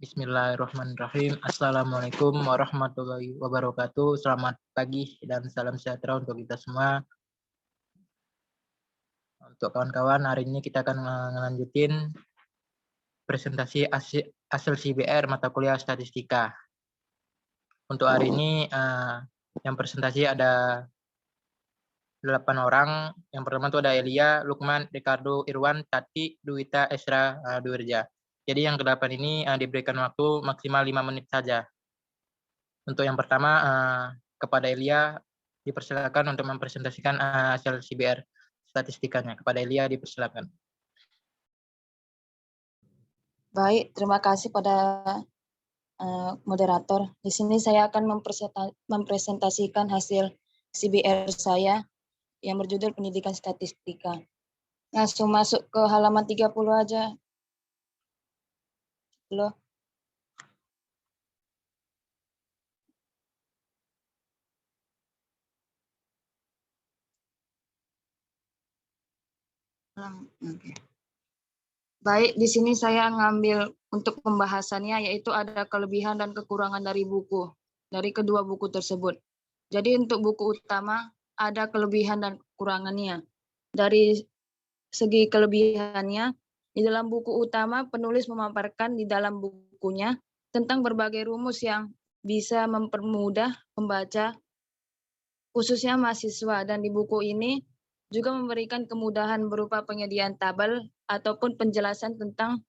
Bismillahirrahmanirrahim. Assalamualaikum warahmatullahi wabarakatuh. Selamat pagi dan salam sejahtera untuk kita semua. Untuk kawan-kawan, hari ini kita akan melanjutin presentasi hasil CBR mata kuliah statistika. Untuk hari ini yang presentasi ada 8 orang. Yang pertama itu ada Elia, Lukman, Ricardo, Irwan, Tati, Duwita, Esra, Duwirja. Jadi yang ke-8 ini diberikan waktu maksimal 5 menit saja. Untuk yang pertama, kepada Elia dipersilakan untuk mempresentasikan hasil CBR statistikanya. Kepada Elia dipersilakan. Baik, terima kasih pada moderator. Di sini saya akan mempresentasikan hasil CBR saya yang berjudul Pendidikan Statistika. Langsung masuk ke halaman 30 aja. Loh. Okay. Baik, di sini saya ngambil untuk pembahasannya, yaitu ada kelebihan dan kekurangan dari kedua buku tersebut. Jadi untuk buku utama ada kelebihan dan kekurangannya. Dari segi kelebihannya, di dalam buku utama penulis memaparkan di dalam bukunya tentang berbagai rumus yang bisa mempermudah pembaca, khususnya mahasiswa, dan di buku ini juga memberikan kemudahan berupa penyediaan tabel ataupun penjelasan tentang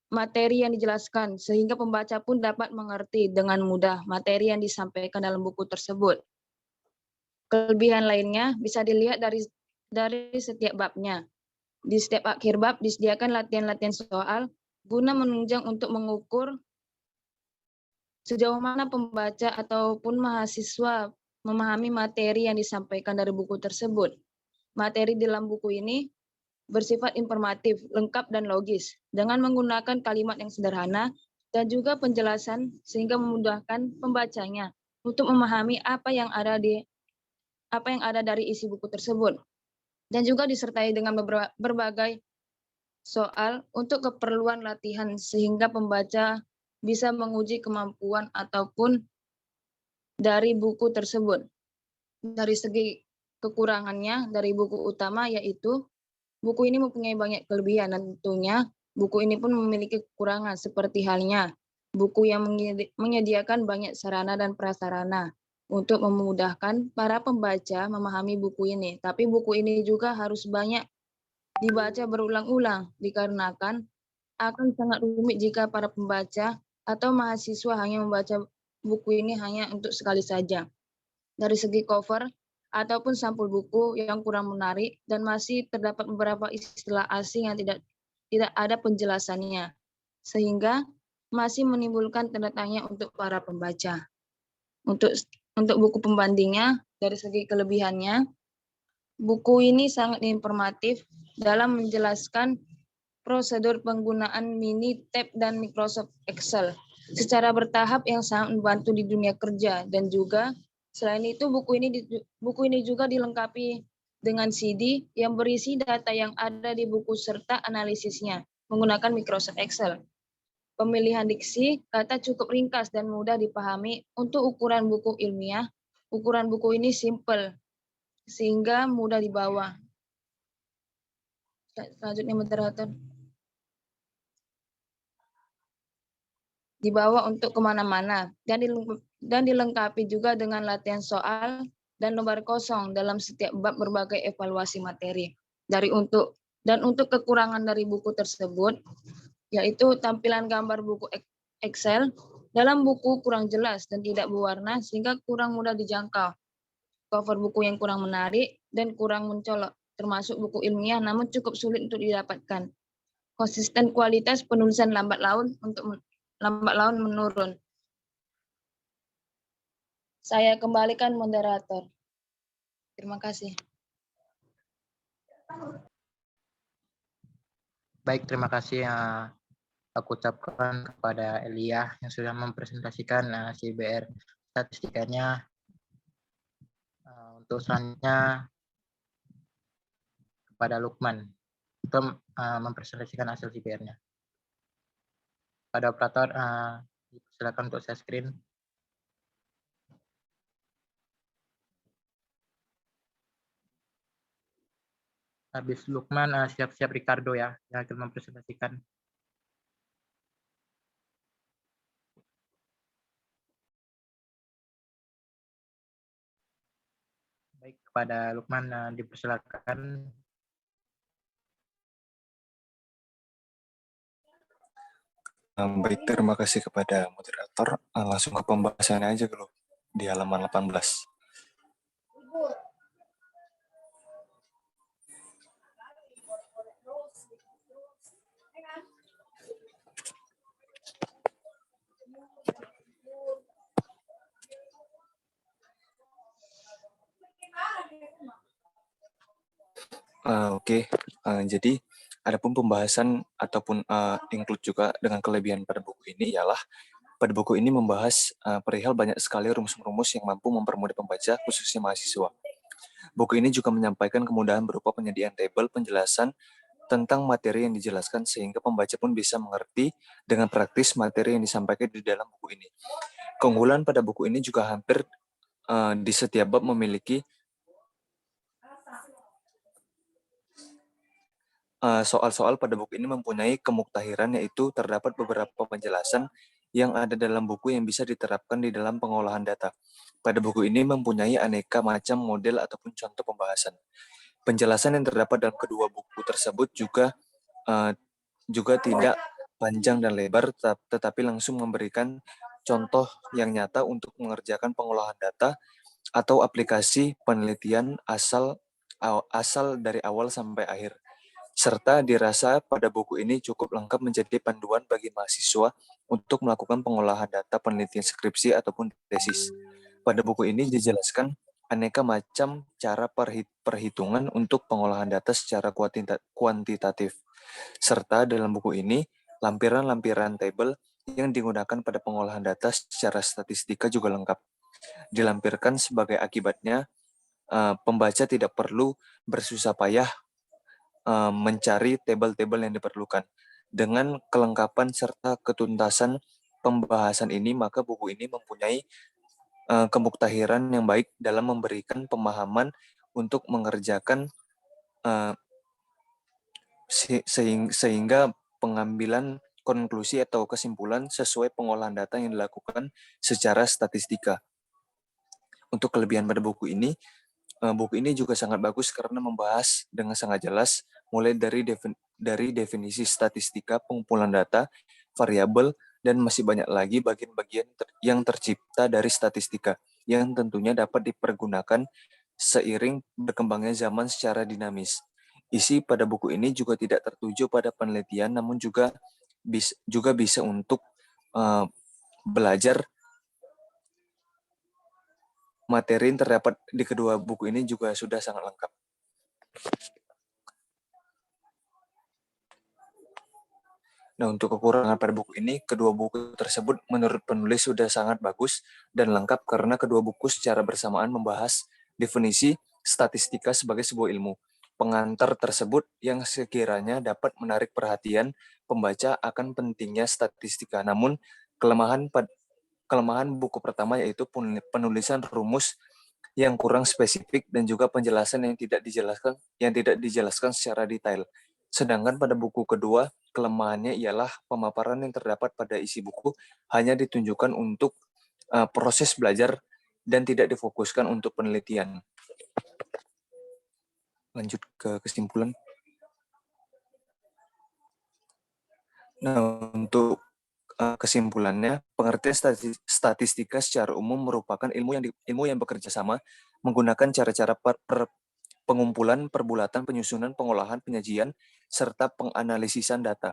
materi yang dijelaskan, sehingga pembaca pun dapat mengerti dengan mudah materi yang disampaikan dalam buku tersebut. Kelebihan lainnya bisa dilihat dari setiap babnya. Di setiap akhir bab disediakan latihan-latihan soal guna menunjang untuk mengukur sejauh mana pembaca ataupun mahasiswa memahami materi yang disampaikan dari buku tersebut. Materi dalam buku ini bersifat informatif, lengkap, dan logis dengan menggunakan kalimat yang sederhana dan juga penjelasan sehingga memudahkan pembacanya untuk memahami apa yang ada dari isi buku tersebut. Dan juga disertai dengan berbagai soal untuk keperluan latihan sehingga pembaca bisa menguji kemampuan ataupun dari buku tersebut. Dari segi kekurangannya dari buku utama, yaitu buku ini mempunyai banyak kelebihan dan tentunya buku ini pun memiliki kekurangan seperti halnya buku yang menyediakan banyak sarana dan prasarana untuk memudahkan para pembaca memahami buku ini. Tapi buku ini juga harus banyak dibaca berulang-ulang dikarenakan akan sangat rumit jika para pembaca atau mahasiswa hanya membaca buku ini hanya untuk sekali saja. Dari segi cover ataupun sampul buku yang kurang menarik dan masih terdapat beberapa istilah asing yang tidak ada penjelasannya, sehingga masih menimbulkan tanda tanya untuk para pembaca. Untuk buku pembandingnya, dari segi kelebihannya, buku ini sangat informatif dalam menjelaskan prosedur penggunaan Minitab dan Microsoft Excel secara bertahap yang sangat membantu di dunia kerja. Dan juga selain itu buku ini juga dilengkapi dengan CD yang berisi data yang ada di buku serta analisisnya menggunakan Microsoft Excel. Pemilihan diksi kata cukup ringkas dan mudah dipahami. Untuk ukuran buku ilmiah, ukuran buku ini simple sehingga mudah dibawa. Selanjutnya moderator. Dibawa untuk kemana-mana dan dilengkapi juga dengan latihan soal dan lembar kosong dalam setiap bab berbagai evaluasi materi. Untuk kekurangan dari buku tersebut, yaitu tampilan gambar buku Excel dalam buku kurang jelas dan tidak berwarna sehingga kurang mudah dijangkau. Cover buku yang kurang menarik dan kurang mencolok, termasuk buku ilmiah namun cukup sulit untuk didapatkan. Konsisten kualitas penulisan lambat laun menurun. Saya kembalikan moderator. Terima kasih. Baik, terima kasih aku ucapkan kepada Elia yang sudah mempresentasikan CBR statistikanya. Untuk selanjutnya kepada Lukman untuk mempresentasikan hasil CBR-nya. Pada operator, silakan untuk share screen. Habis Lukman, siap-siap Ricardo ya, yang akan mempresentasikan. Baik, kepada Lukman dipersilakan. Baik, terima kasih kepada moderator. Langsung ke pembahasannya aja dulu di halaman 18. Oke. Jadi adapun pembahasan ataupun include juga dengan kelebihan pada buku ini ialah pada buku ini membahas perihal banyak sekali rumus-rumus yang mampu mempermudah pembaca, khususnya mahasiswa. Buku ini juga menyampaikan kemudahan berupa penyediaan tabel penjelasan tentang materi yang dijelaskan sehingga pembaca pun bisa mengerti dengan praktis materi yang disampaikan di dalam buku ini. Keunggulan pada buku ini juga hampir di setiap bab memiliki soal-soal pada buku ini mempunyai kemuktahiran, yaitu terdapat beberapa penjelasan yang ada dalam buku yang bisa diterapkan di dalam pengolahan data. Pada buku ini mempunyai aneka macam model ataupun contoh pembahasan. Penjelasan yang terdapat dalam kedua buku tersebut juga tidak panjang dan lebar, tetapi langsung memberikan contoh yang nyata untuk mengerjakan pengolahan data atau aplikasi penelitian asal dari awal sampai akhir. Serta dirasa pada buku ini cukup lengkap menjadi panduan bagi mahasiswa untuk melakukan pengolahan data penelitian skripsi ataupun tesis. Pada buku ini dijelaskan aneka macam cara perhitungan untuk pengolahan data secara kuantitatif. Serta dalam buku ini, lampiran-lampiran tabel yang digunakan pada pengolahan data secara statistika juga lengkap. Dilampirkan sebagai akibatnya, pembaca tidak perlu bersusah payah mencari tabel-tabel yang diperlukan. Dengan kelengkapan serta ketuntasan pembahasan ini, maka buku ini mempunyai kemuktahiran yang baik dalam memberikan pemahaman untuk mengerjakan sehingga pengambilan konklusi atau kesimpulan sesuai pengolahan data yang dilakukan secara statistika. Untuk kelebihan pada buku ini juga sangat bagus karena membahas dengan sangat jelas mulai dari definisi statistika, pengumpulan data, variabel, dan masih banyak lagi bagian-bagian yang tercipta dari statistika yang tentunya dapat dipergunakan seiring berkembangnya zaman secara dinamis. Isi pada buku ini juga tidak tertuju pada penelitian, namun juga bisa untuk belajar. Materi yang terdapat di kedua buku ini juga sudah sangat lengkap. Nah, untuk kekurangan pada buku ini, kedua buku tersebut menurut penulis sudah sangat bagus dan lengkap karena kedua buku secara bersamaan membahas definisi statistika sebagai sebuah ilmu. Pengantar tersebut yang sekiranya dapat menarik perhatian pembaca akan pentingnya statistika. Namun, kelemahan buku pertama yaitu penulisan rumus yang kurang spesifik dan juga penjelasan yang tidak dijelaskan secara detail. Sedangkan pada buku kedua, kelemahannya ialah pemaparan yang terdapat pada isi buku hanya ditunjukkan untuk proses belajar dan tidak difokuskan untuk penelitian. Lanjut ke kesimpulan. Nah, untuk kesimpulannya, pengertian statistika secara umum merupakan ilmu yang bekerja sama menggunakan cara-cara pengumpulan, perbulatan, penyusunan, pengolahan, penyajian, serta penganalisisan data.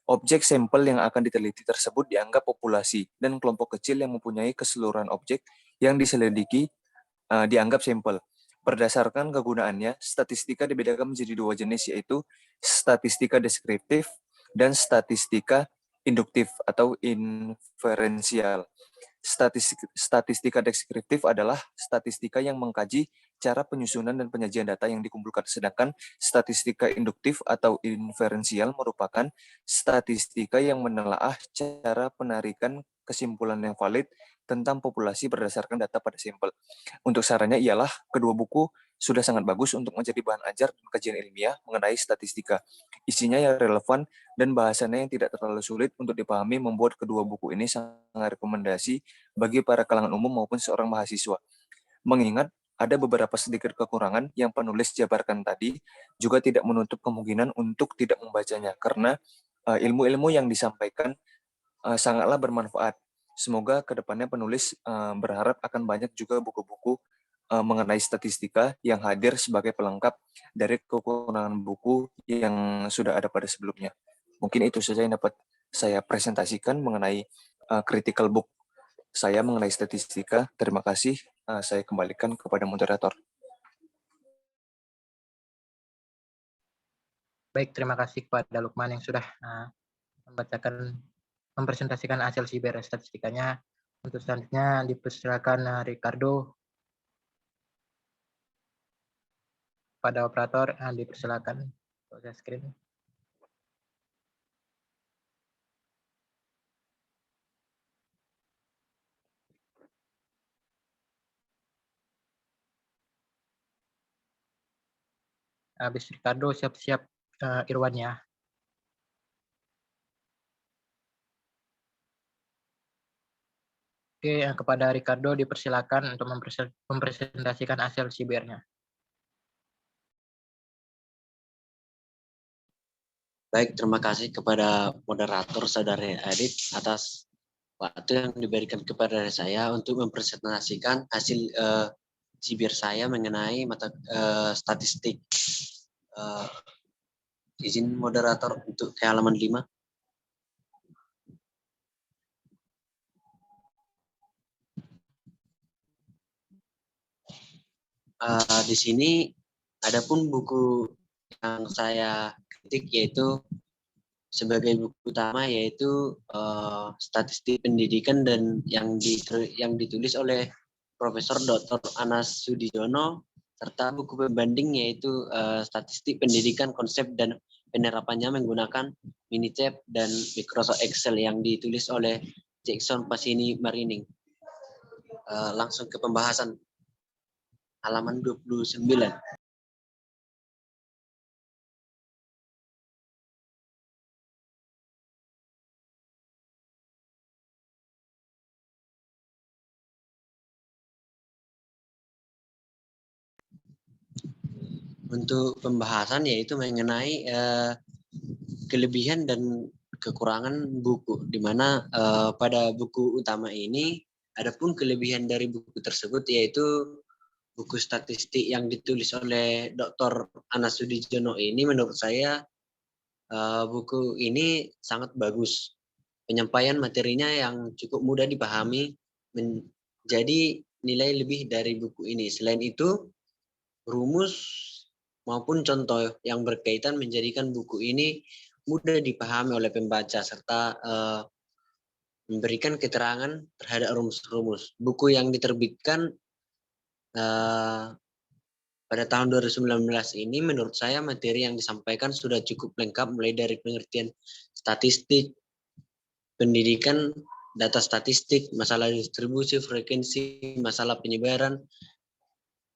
Objek sampel yang akan diteliti tersebut dianggap populasi, dan kelompok kecil yang mempunyai keseluruhan objek yang diselidiki dianggap sampel. Berdasarkan kegunaannya, statistika dibedakan menjadi dua jenis, yaitu statistika deskriptif dan statistika induktif atau inferensial. Statistika deskriptif adalah statistika yang mengkaji cara penyusunan dan penyajian data yang dikumpulkan, sedangkan statistika induktif atau inferensial merupakan statistika yang menelaah cara penarikan kesimpulan yang valid tentang populasi berdasarkan data pada sampel. Untuk sarannya ialah kedua buku sudah sangat bagus untuk menjadi bahan ajar dan kajian ilmiah mengenai statistika. Isinya yang relevan dan bahasanya yang tidak terlalu sulit untuk dipahami membuat kedua buku ini sangat rekomendasi bagi para kalangan umum maupun seorang mahasiswa. Mengingat ada beberapa sedikit kekurangan yang penulis jabarkan tadi, juga tidak menutup kemungkinan untuk tidak membacanya, karena ilmu-ilmu yang disampaikan sangatlah bermanfaat. Semoga kedepannya penulis berharap akan banyak juga buku-buku mengenai statistika yang hadir sebagai pelengkap dari kekurangan buku yang sudah ada pada sebelumnya. Mungkin itu saja yang dapat saya presentasikan mengenai critical book saya mengenai statistika. Terima kasih. Saya kembalikan kepada moderator. Baik, terima kasih kepada Lukman yang sudah mempresentasikan hasil siber statistikanya. Untuk selanjutnya dipersilakan Ricardo. Pada operator, dipersilakan share screen. Habis Ricardo, siap-siap Irwan ya. Oke, kepada Ricardo dipersilakan untuk mempresentasikan hasil sibernya. Baik, terima kasih kepada moderator Saudara Adit atas waktu yang diberikan kepada saya untuk mempresentasikan hasil siber saya mengenai mata statistik. Izin moderator untuk ke halaman 5. Di sini adapun buku yang saya kritik yaitu sebagai buku utama yaitu statistik pendidikan dan yang ditulis oleh Profesor Dr. Anas Sudijono, serta buku pembanding yaitu statistik pendidikan konsep dan penerapannya menggunakan Minitab dan Microsoft Excel yang ditulis oleh Jackson Pasini Marining. Langsung ke pembahasan halaman 29. Untuk pembahasan yaitu mengenai kelebihan dan kekurangan buku, di mana pada buku utama ini adapun kelebihan dari buku tersebut yaitu buku statistik yang ditulis oleh Dr. Anas Sudijono ini menurut saya buku ini sangat bagus. Penyampaian materinya yang cukup mudah dipahami menjadi nilai lebih dari buku ini. Selain itu, rumus maupun contoh yang berkaitan menjadikan buku ini mudah dipahami oleh pembaca serta memberikan keterangan terhadap rumus-rumus. Buku yang diterbitkan pada tahun 2019 ini menurut saya materi yang disampaikan sudah cukup lengkap, mulai dari pengertian statistik, pendidikan, data statistik, masalah distribusi, frekuensi, masalah penyebaran,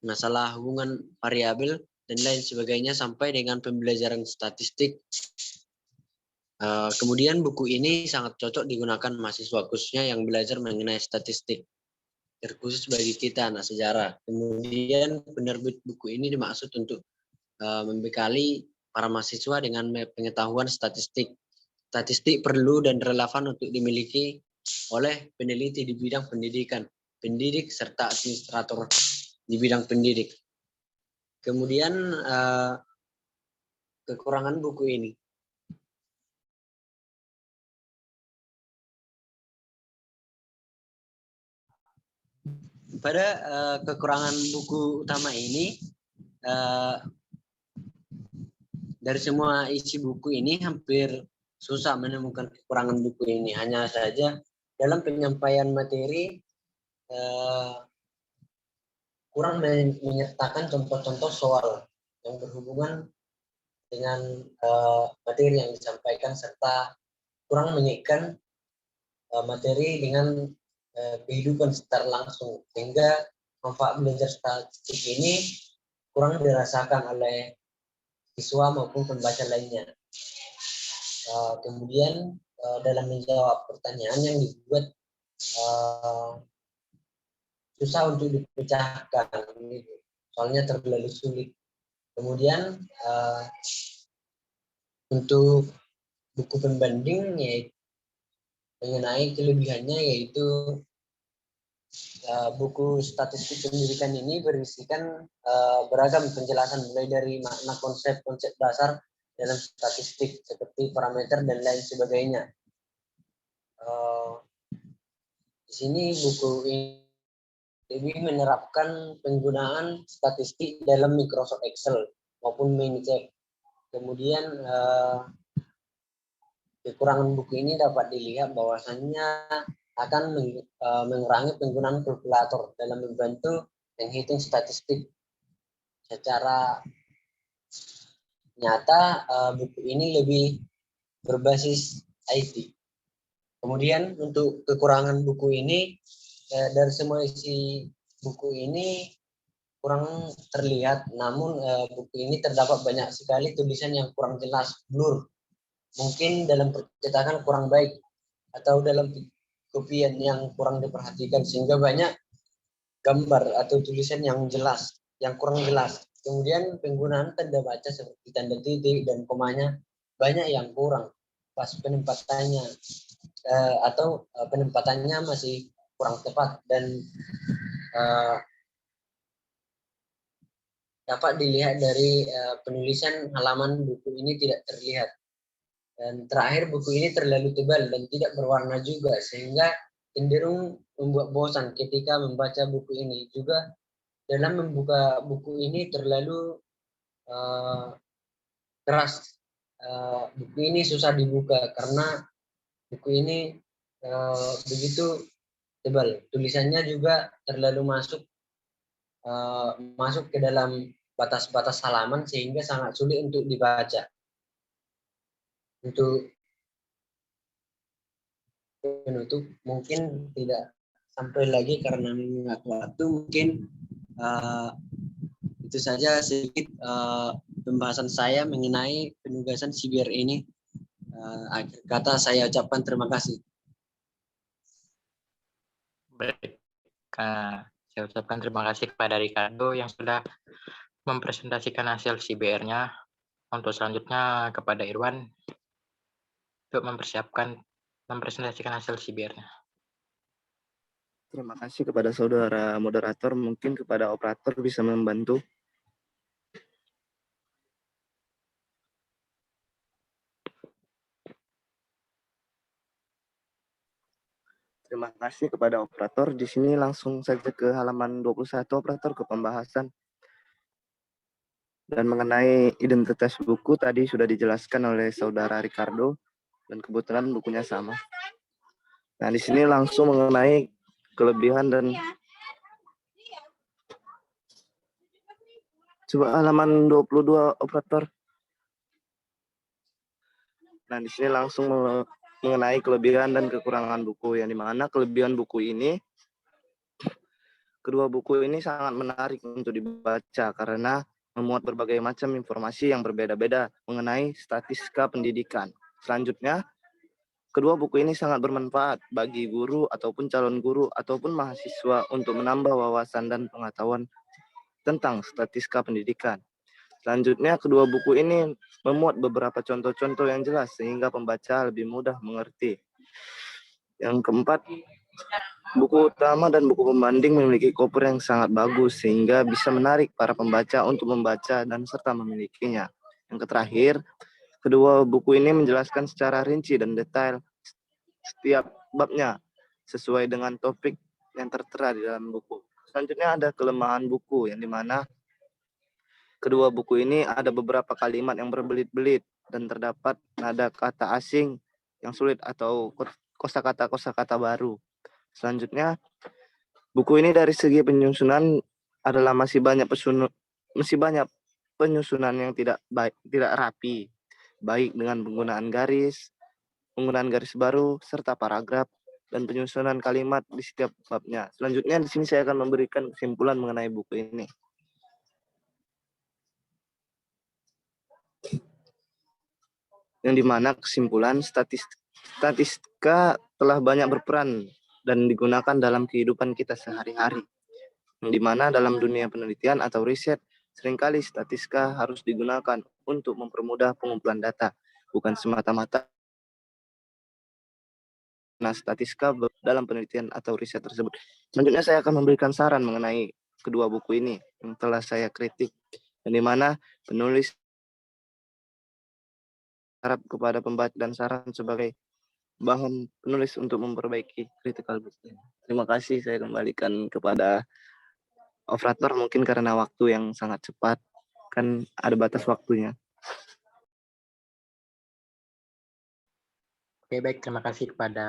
masalah hubungan variabel, dan lain sebagainya sampai dengan pembelajaran statistik. Kemudian buku ini sangat cocok digunakan mahasiswa khususnya yang belajar mengenai statistik, terkhusus bagi kita anak sejarah. Kemudian penerbit buku ini dimaksud untuk membekali para mahasiswa dengan pengetahuan statistik. Statistik perlu dan relevan untuk dimiliki oleh peneliti di bidang pendidikan, pendidik, serta administrator di bidang pendidik. Kemudian kekurangan buku ini. Pada kekurangan buku utama ini, dari semua isi buku ini hampir susah menemukan kekurangan buku ini. Hanya saja dalam penyampaian materi kurang menyertakan contoh-contoh soal yang berhubungan dengan materi yang disampaikan, serta kurang mengaitkan materi dengan kehidupan secara langsung, sehingga manfaat belajar statistik ini kurang dirasakan oleh siswa maupun pembaca lainnya. Kemudian dalam menjawab pertanyaan yang dibuat susah untuk dipecahkan, gitu. Soalnya terlalu sulit. Kemudian untuk buku pembanding yaitu mengenai kelebihannya, yaitu buku statistik pendidikan ini berisikan beragam penjelasan mulai dari makna konsep-konsep dasar dalam statistik seperti parameter dan lain sebagainya. Di sini buku ini lebih menerapkan penggunaan statistik dalam Microsoft Excel maupun Minitab. Kemudian kekurangan buku ini dapat dilihat bahwasannya akan mengurangi penggunaan kalkulator dalam membantu menghitung statistik. Secara nyata buku ini lebih berbasis IT. Kemudian untuk kekurangan buku ini, dari semua isi buku ini kurang terlihat, namun buku ini terdapat banyak sekali tulisan yang kurang jelas, blur. Mungkin dalam percetakan kurang baik atau dalam kopian yang kurang diperhatikan, sehingga banyak gambar atau tulisan yang jelas, yang kurang jelas. Kemudian penggunaan tanda baca seperti tanda titik dan komanya banyak yang kurang pas penempatannya, atau penempatannya masih kurang tepat, dan dapat dilihat dari penulisan halaman buku ini tidak terlihat. Dan terakhir, buku ini terlalu tebal dan tidak berwarna juga, sehingga cenderung membuat bosan ketika membaca buku ini. Juga dalam membuka buku ini terlalu keras. Buku ini susah dibuka karena buku ini begitu tebal. Tulisannya juga terlalu masuk ke dalam batas-batas halaman, sehingga sangat sulit untuk dibaca. Untuk penutup, mungkin tidak sampai lagi karena mengingat waktu, mungkin itu saja sedikit pembahasan saya mengenai penugasan CBR ini. Akhir kata saya ucapkan terima kasih. Baik, saya ucapkan terima kasih kepada Ricardo yang sudah mempresentasikan hasil CBR-nya. Untuk selanjutnya kepada Irwan untuk mempresentasikan hasil CBR-nya. Terima kasih kepada saudara moderator. Mungkin kepada operator bisa membantu. Terima kasih kepada operator. Di sini langsung saja ke halaman 21, operator, ke pembahasan. Dan mengenai identitas buku tadi sudah dijelaskan oleh saudara Ricardo, dan kebetulan bukunya sama. Nah, di sini langsung mengenai kelebihan dan coba halaman 22, operator. Nah, di sini langsung mengenai kelebihan dan kekurangan buku, yang dimana kelebihan buku ini, kedua buku ini sangat menarik untuk dibaca karena memuat berbagai macam informasi yang berbeda-beda mengenai statistika pendidikan. Selanjutnya, kedua buku ini sangat bermanfaat bagi guru ataupun calon guru ataupun mahasiswa untuk menambah wawasan dan pengetahuan tentang statistika pendidikan. Selanjutnya, kedua buku ini memuat beberapa contoh-contoh yang jelas sehingga pembaca lebih mudah mengerti. Yang keempat, buku utama dan buku pembanding memiliki cover yang sangat bagus sehingga bisa menarik para pembaca untuk membaca dan serta memilikinya. Yang terakhir, kedua buku ini menjelaskan secara rinci dan detail setiap babnya sesuai dengan topik yang tertera di dalam buku. Selanjutnya ada kelemahan buku, yang dimana kedua buku ini ada beberapa kalimat yang berbelit-belit dan terdapat nada kata asing yang sulit atau kosakata baru. Selanjutnya, buku ini dari segi penyusunan adalah masih banyak penyusunan yang tidak rapi, baik dengan penggunaan garis baru, serta paragraf, dan penyusunan kalimat di setiap babnya. Selanjutnya di sini saya akan memberikan kesimpulan mengenai buku ini. Yang dimana kesimpulan statistika telah banyak berperan dan digunakan dalam kehidupan kita sehari-hari. Yang dimana dalam dunia penelitian atau riset, seringkali statistika harus digunakan untuk mempermudah pengumpulan data, bukan semata-mata statistika dalam penelitian atau riset tersebut. Selanjutnya saya akan memberikan saran mengenai kedua buku ini yang telah saya kritik, yang dimana penulis harap kepada pembaca dan saran sebagai bahan penulis untuk memperbaiki critical book. Terima kasih, saya kembalikan kepada operator mungkin karena waktu yang sangat cepat, kan ada batas waktunya. Oke, baik. Terima kasih kepada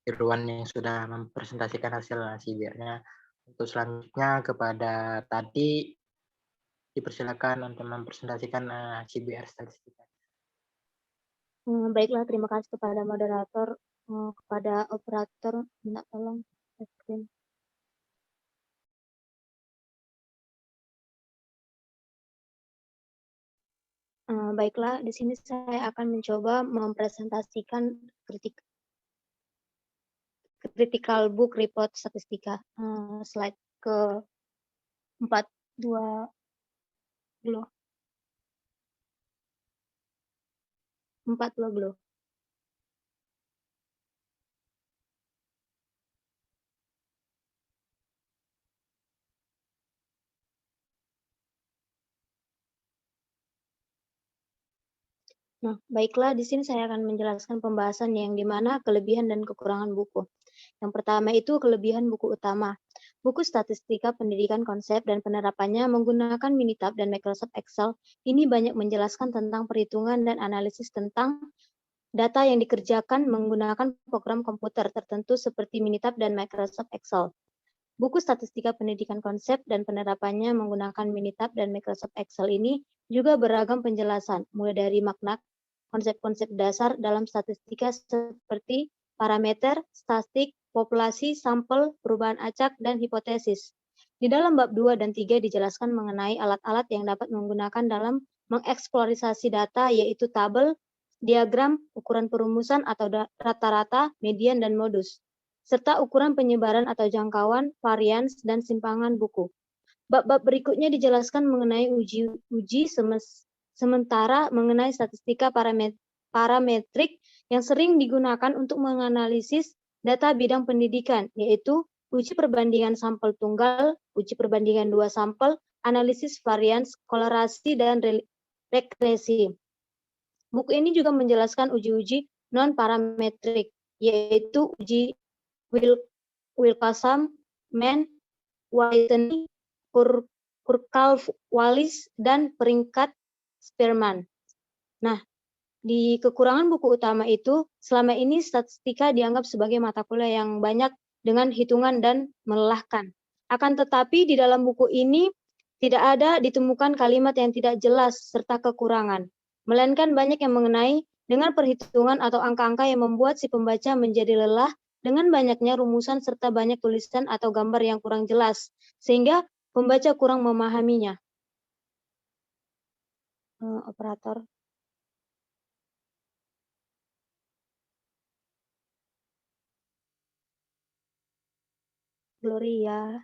Irwan yang sudah mempresentasikan hasil CBR-nya. Untuk selanjutnya kepada Tati, dipersilakan untuk mempresentasikan CBR statistika. Baiklah, terima kasih kepada moderator, kepada operator, minta tolong screen. Baiklah, di sini saya akan mencoba mempresentasikan critical book report statistika. Slide ke 4 belum. Nah, baiklah, di sini saya akan menjelaskan pembahasan yang dimana kelebihan dan kekurangan buku. Yang pertama itu kelebihan buku utama. Buku statistika pendidikan konsep dan penerapannya menggunakan Minitab dan Microsoft Excel. Ini banyak menjelaskan tentang perhitungan dan analisis tentang data yang dikerjakan menggunakan program komputer tertentu seperti Minitab dan Microsoft Excel. Buku statistika pendidikan konsep dan penerapannya menggunakan Minitab dan Microsoft Excel ini juga beragam penjelasan, mulai dari makna konsep-konsep dasar dalam statistika seperti parameter, statistik, populasi, sampel, perubahan acak, dan hipotesis. Di dalam bab 2 dan 3 dijelaskan mengenai alat-alat yang dapat menggunakan dalam mengeksplorasi data, yaitu tabel, diagram, ukuran perumusan atau rata-rata, median, dan modus, serta ukuran penyebaran atau jangkauan, varians, dan simpangan buku. Bab-bab berikutnya dijelaskan mengenai uji sementara mengenai statistika parametrik yang sering digunakan untuk menganalisis data bidang pendidikan, yaitu uji perbandingan sampel tunggal, uji perbandingan 2 sampel, analisis varians, kolerasi, dan regresi. Buku ini juga menjelaskan uji-uji non-parametrik, yaitu uji Wilkinson, Mann, Whitney, Kurkalf-Wallis, dan peringkat Spearman. Nah, di kekurangan buku utama itu, selama ini statistika dianggap sebagai mata kuliah yang banyak dengan hitungan dan melelahkan. Akan tetapi di dalam buku ini tidak ada ditemukan kalimat yang tidak jelas serta kekurangan, melainkan banyak yang mengenai dengan perhitungan atau angka-angka yang membuat si pembaca menjadi lelah dengan banyaknya rumusan serta banyak tulisan atau gambar yang kurang jelas, sehingga pembaca kurang memahaminya. Operator. Gloria.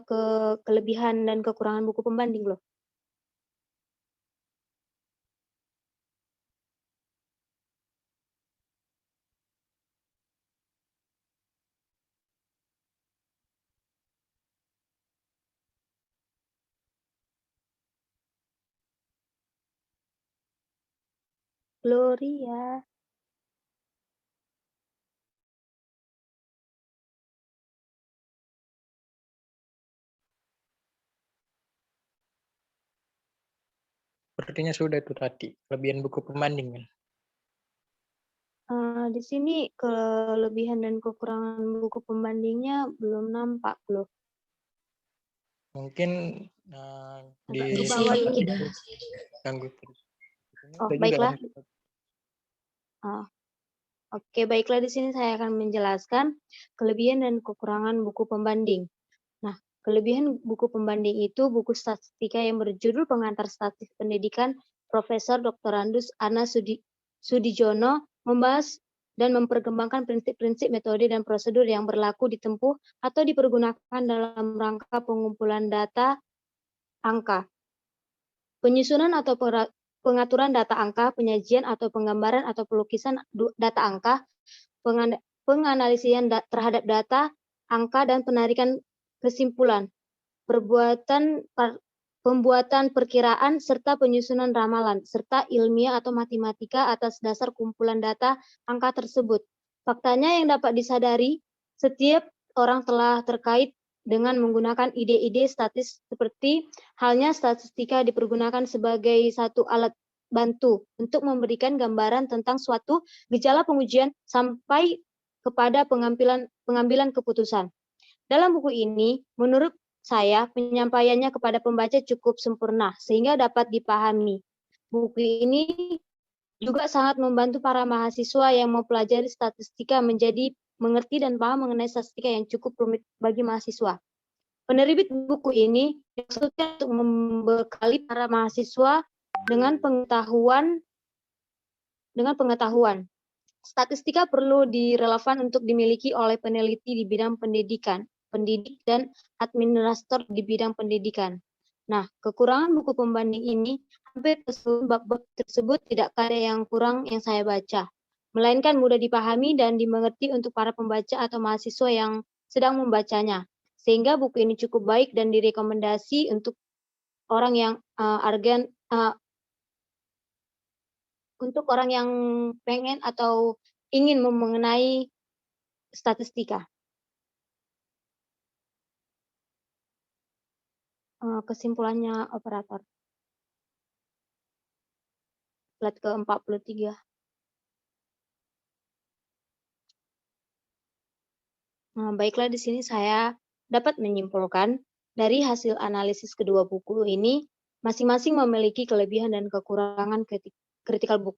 Ke kelebihan dan kekurangan buku pembanding loh. Gloria. sepertinya sudah itu tadi, kelebihan buku pembanding kan. Di sini kelebihan dan kekurangan buku pembandingnya belum nampak loh. Mungkin di Agak di bawah ini. ganggu terus. Oh, Ada juga baiklah. kan? Oke, baiklah, di sini saya akan menjelaskan kelebihan dan kekurangan buku pembanding. Nah, kelebihan buku pembanding itu buku statistika yang berjudul Pengantar Statistik Pendidikan Profesor Dr. Andus Ana Sudijono membahas dan memperkembangkan prinsip-prinsip, metode, dan prosedur yang berlaku ditempuh atau dipergunakan dalam rangka pengumpulan data angka, penyusunan atau pengaturan data angka, penyajian atau penggambaran atau pelukisan data angka, penganalisian terhadap data angka dan penarikan kesimpulan, pembuatan perkiraan serta penyusunan ramalan, serta ilmiah atau matematika atas dasar kumpulan data angka tersebut. Faktanya yang dapat disadari, setiap orang telah terkait dengan menggunakan ide-ide statis seperti halnya statistika dipergunakan sebagai satu alat bantu untuk memberikan gambaran tentang suatu gejala pengujian sampai kepada pengambilan keputusan. Dalam buku ini, menurut saya, penyampaiannya kepada pembaca cukup sempurna sehingga dapat dipahami. Buku ini juga sangat membantu para mahasiswa yang mempelajari statistika menjadi mengerti dan paham mengenai statistika yang cukup rumit bagi mahasiswa. Penerbit buku ini maksudnya untuk membekali para mahasiswa dengan pengetahuan. Statistika perlu direlevan untuk dimiliki oleh peneliti di bidang pendidikan, pendidik, dan administrator di bidang pendidikan. Nah, kekurangan buku pembanding ini, hampir bab-bab tersebut tidak ada yang kurang yang saya baca, melainkan mudah dipahami dan dimengerti untuk para pembaca atau mahasiswa yang sedang membacanya. Sehingga buku ini cukup baik dan direkomendasi untuk orang yang untuk orang yang pengen atau ingin mengenai statistika. Kesimpulannya operator. Slide ke-43. Baiklah, di sini saya dapat menyimpulkan dari hasil analisis kedua buku ini, masing-masing memiliki kelebihan dan kekurangan critical book.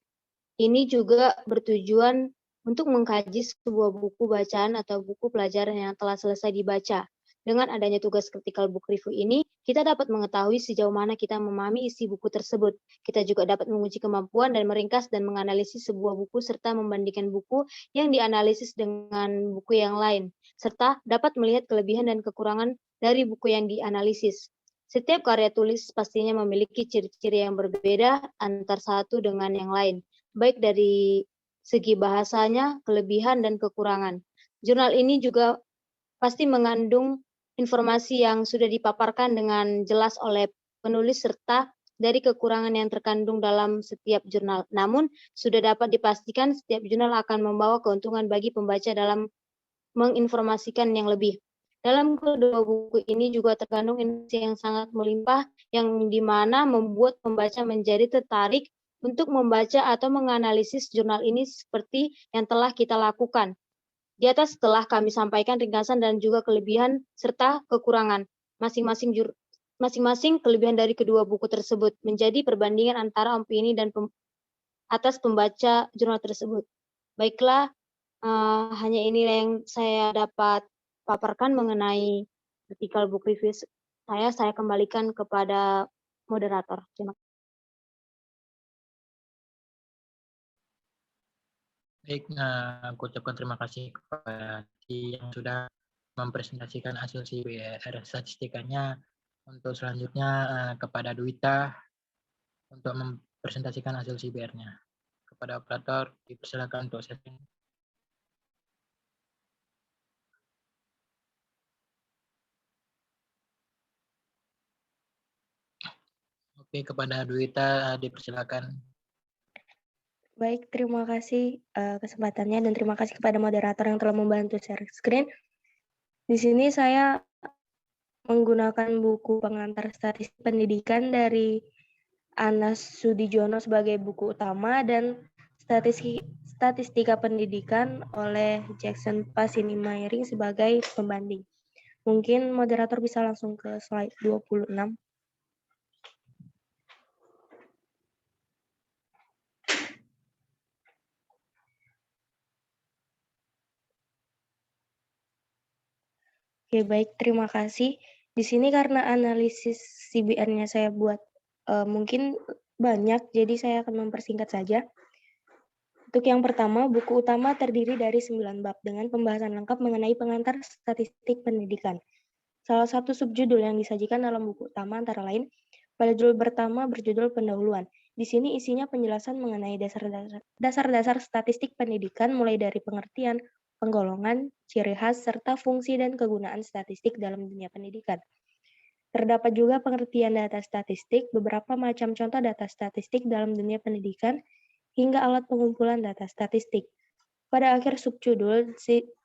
Ini juga bertujuan untuk mengkaji sebuah buku bacaan atau buku pelajaran yang telah selesai dibaca. Dengan adanya tugas critical book review ini, kita dapat mengetahui sejauh mana kita memahami isi buku tersebut. Kita juga dapat menguji kemampuan dan meringkas dan menganalisis sebuah buku serta membandingkan buku yang dianalisis dengan buku yang lain, serta dapat melihat kelebihan dan kekurangan dari buku yang dianalisis. Setiap karya tulis pastinya memiliki ciri-ciri yang berbeda antar satu dengan yang lain, baik dari segi bahasanya, kelebihan, dan kekurangan. Jurnal ini juga pasti mengandung informasi yang sudah dipaparkan dengan jelas oleh penulis serta dari kekurangan yang terkandung dalam setiap jurnal. Namun, sudah dapat dipastikan setiap jurnal akan membawa keuntungan bagi pembaca dalam menginformasikan yang lebih. Dalam kedua buku ini juga terkandung informasi yang sangat melimpah, yang dimana membuat pembaca menjadi tertarik untuk membaca atau menganalisis jurnal ini seperti yang telah kita lakukan. Di atas telah kami sampaikan ringkasan dan juga kelebihan serta kekurangan masing-masing kelebihan dari kedua buku tersebut menjadi perbandingan antara opini dan atas pembaca jurnal tersebut. Baiklah, hanya ini yang saya dapat paparkan mengenai critical book review saya kembalikan kepada moderator. Terima kasih. Baik, aku ucapkan terima kasih kepada yang sudah mempresentasikan hasil CBR statistikanya. Untuk selanjutnya kepada Duita untuk mempresentasikan hasil CBR-nya. Kepada operator dipersilakan untuk setting. Oke, kepada Duita dipersilakan. Baik, terima kasih kesempatannya dan terima kasih kepada moderator yang telah membantu share screen. Di sini saya menggunakan buku Pengantar Statistik Pendidikan dari Anas Sudijono sebagai buku utama dan Statistika Pendidikan oleh Jackson Pasini-Mairing sebagai pembanding. Mungkin moderator bisa langsung ke slide 26. Oke, baik, terima kasih. Di sini karena analisis CBN-nya saya buat mungkin banyak, jadi saya akan mempersingkat saja. Untuk yang pertama, buku utama terdiri dari 9 bab dengan pembahasan lengkap mengenai pengantar statistik pendidikan. Salah satu subjudul yang disajikan dalam buku utama antara lain, pada judul pertama berjudul pendahuluan. Di sini isinya penjelasan mengenai dasar-dasar statistik pendidikan mulai dari pengertian, penggolongan, ciri khas, serta fungsi dan kegunaan statistik dalam dunia pendidikan. Terdapat juga pengertian data statistik, beberapa macam contoh data statistik dalam dunia pendidikan, hingga alat pengumpulan data statistik. Pada akhir subjudul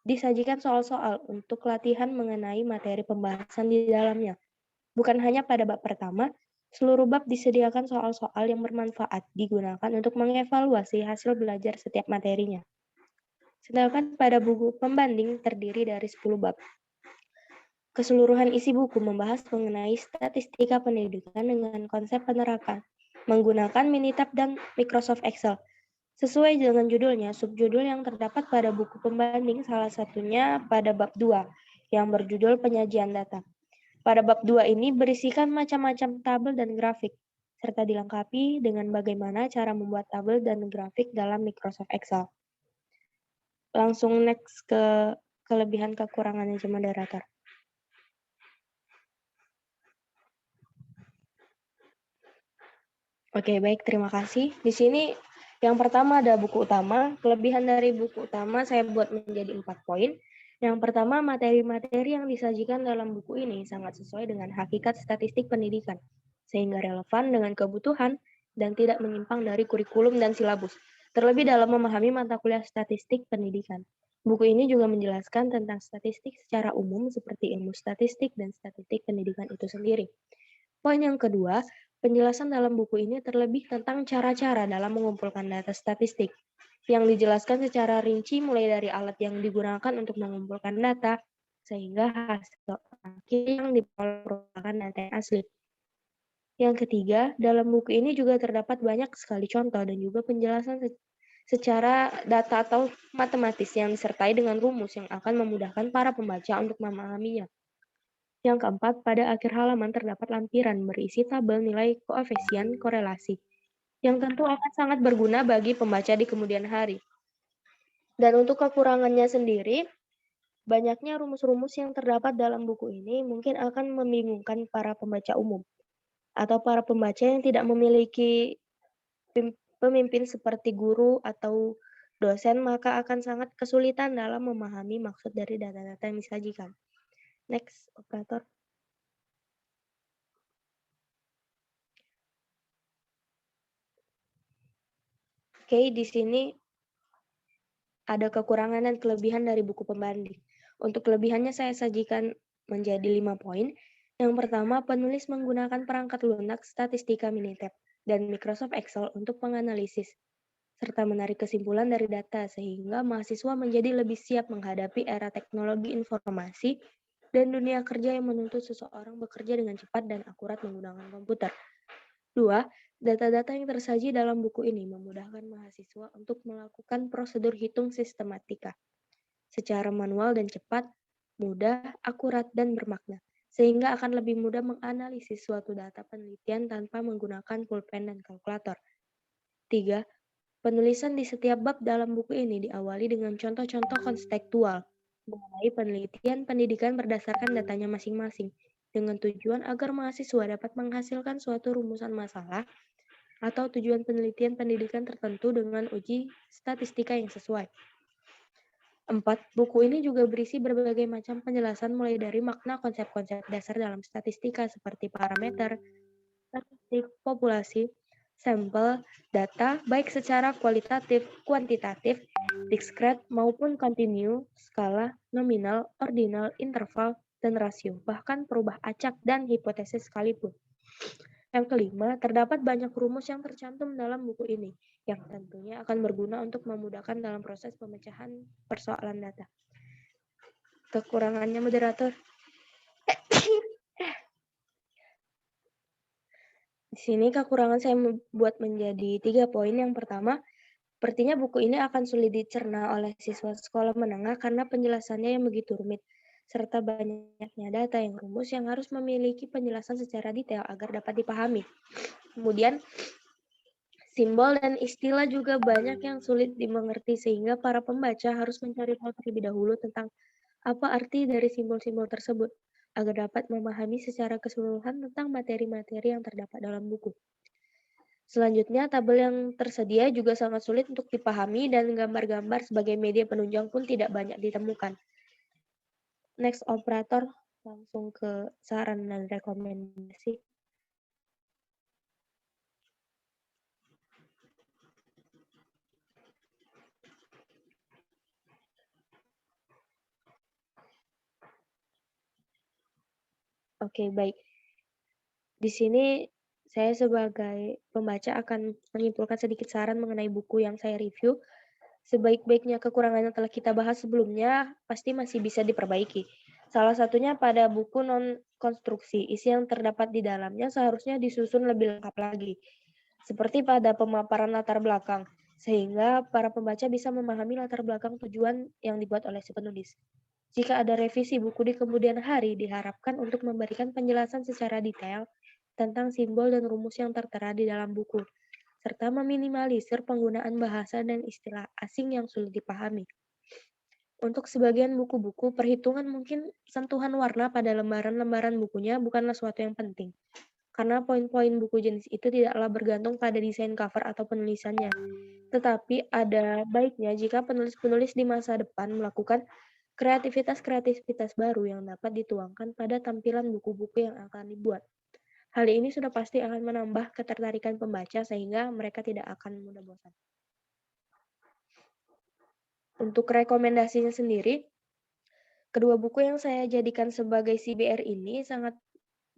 disajikan soal-soal untuk latihan mengenai materi pembahasan di dalamnya. Bukan hanya pada bab pertama, seluruh bab disediakan soal-soal yang bermanfaat digunakan untuk mengevaluasi hasil belajar setiap materinya. Sedangkan pada buku pembanding terdiri dari 10 bab. Keseluruhan isi buku membahas mengenai statistika pendidikan dengan konsep penerapan, menggunakan Minitab dan Microsoft Excel. Sesuai dengan judulnya, subjudul yang terdapat pada buku pembanding salah satunya pada bab 2, yang berjudul penyajian data. Pada bab 2 ini berisikan macam-macam tabel dan grafik, serta dilengkapi dengan bagaimana cara membuat tabel dan grafik dalam Microsoft Excel. Langsung next ke kelebihan kekurangannya moderator. Oke, baik, terima kasih. Di sini yang pertama ada buku utama. Kelebihan dari buku utama saya buat menjadi 4 poin. Yang pertama, materi-materi yang disajikan dalam buku ini sangat sesuai dengan hakikat statistik pendidikan, sehingga relevan dengan kebutuhan dan tidak menyimpang dari kurikulum dan silabus, terlebih dalam memahami mata kuliah statistik pendidikan. Buku ini juga menjelaskan tentang statistik secara umum seperti ilmu statistik dan statistik pendidikan itu sendiri. Poin yang kedua, penjelasan dalam buku ini terlebih tentang cara-cara dalam mengumpulkan data statistik, yang dijelaskan secara rinci mulai dari alat yang digunakan untuk mengumpulkan data, sehingga hasil akhir yang diperoleh merupakan data yang asli. Yang ketiga, dalam buku ini juga terdapat banyak sekali contoh dan juga penjelasan secara data atau matematis yang disertai dengan rumus yang akan memudahkan para pembaca untuk memahaminya. Yang keempat, pada akhir halaman terdapat lampiran berisi tabel nilai koefisien korelasi, yang tentu akan sangat berguna bagi pembaca di kemudian hari. Dan untuk kekurangannya sendiri, banyaknya rumus-rumus yang terdapat dalam buku ini mungkin akan membingungkan para pembaca umum, atau para pembaca yang tidak memiliki pemimpin seperti guru atau dosen, maka akan sangat kesulitan dalam memahami maksud dari data-data yang disajikan. Next, operator. Oke, di sini ada kekurangan dan kelebihan dari buku pembanding. Untuk kelebihannya saya sajikan menjadi 5 poin. Yang pertama, penulis menggunakan perangkat lunak statistika Minitab dan Microsoft Excel untuk menganalisis, serta menarik kesimpulan dari data sehingga mahasiswa menjadi lebih siap menghadapi era teknologi informasi dan dunia kerja yang menuntut seseorang bekerja dengan cepat dan akurat menggunakan komputer. 2. Data-data yang tersaji dalam buku ini memudahkan mahasiswa untuk melakukan prosedur hitung sistematika secara manual dan cepat, mudah, akurat, dan bermakna, sehingga akan lebih mudah menganalisis suatu data penelitian tanpa menggunakan pulpen dan kalkulator. 3. Penulisan di setiap bab dalam buku ini diawali dengan contoh-contoh konstekstual mengenai penelitian pendidikan berdasarkan datanya masing-masing, dengan tujuan agar mahasiswa dapat menghasilkan suatu rumusan masalah atau tujuan penelitian pendidikan tertentu dengan uji statistika yang sesuai. 4. Buku ini juga berisi berbagai macam penjelasan mulai dari makna konsep-konsep dasar dalam statistika seperti parameter, statistik, populasi, sampel, data, baik secara kualitatif, kuantitatif, diskret maupun kontinu, skala, nominal, ordinal, interval, dan rasio, bahkan perubah acak dan hipotesis sekalipun. Yang kelima, terdapat banyak rumus yang tercantum dalam buku ini, yang tentunya akan berguna untuk memudahkan dalam proses pemecahan persoalan data. Kekurangannya moderator. Di sini kekurangan saya buat menjadi 3 poin. Yang pertama, sepertinya buku ini akan sulit dicerna oleh siswa sekolah menengah karena penjelasannya yang begitu rumit, serta banyaknya data yang rumus yang harus memiliki penjelasan secara detail agar dapat dipahami. Kemudian, simbol dan istilah juga banyak yang sulit dimengerti sehingga para pembaca harus mencari tahu terlebih dahulu tentang apa arti dari simbol-simbol tersebut agar dapat memahami secara keseluruhan tentang materi-materi yang terdapat dalam buku. Selanjutnya, tabel yang tersedia juga sangat sulit untuk dipahami dan gambar-gambar sebagai media penunjang pun tidak banyak ditemukan. Next, operator, langsung ke saran dan rekomendasi. Oke, baik. Di sini saya sebagai pembaca akan menyimpulkan sedikit saran mengenai buku yang saya review. Sebaik-baiknya kekurangan yang telah kita bahas sebelumnya pasti masih bisa diperbaiki. Salah satunya pada buku non-konstruksi, isi yang terdapat di dalamnya seharusnya disusun lebih lengkap lagi. Seperti pada pemaparan latar belakang, sehingga para pembaca bisa memahami latar belakang tujuan yang dibuat oleh si penulis. Jika ada revisi buku di kemudian hari, diharapkan untuk memberikan penjelasan secara detail tentang simbol dan rumus yang tertera di dalam buku, serta meminimalisir penggunaan bahasa dan istilah asing yang sulit dipahami. Untuk sebagian buku-buku, perhitungan mungkin sentuhan warna pada lembaran-lembaran bukunya bukanlah suatu yang penting, karena poin-poin buku jenis itu tidaklah bergantung pada desain cover atau penulisannya. Tetapi ada baiknya jika penulis-penulis di masa depan melakukan kreativitas-kreativitas baru yang dapat dituangkan pada tampilan buku-buku yang akan dibuat. Hal ini sudah pasti akan menambah ketertarikan pembaca sehingga mereka tidak akan mudah bosan. Untuk rekomendasinya sendiri, kedua buku yang saya jadikan sebagai CBR ini sangat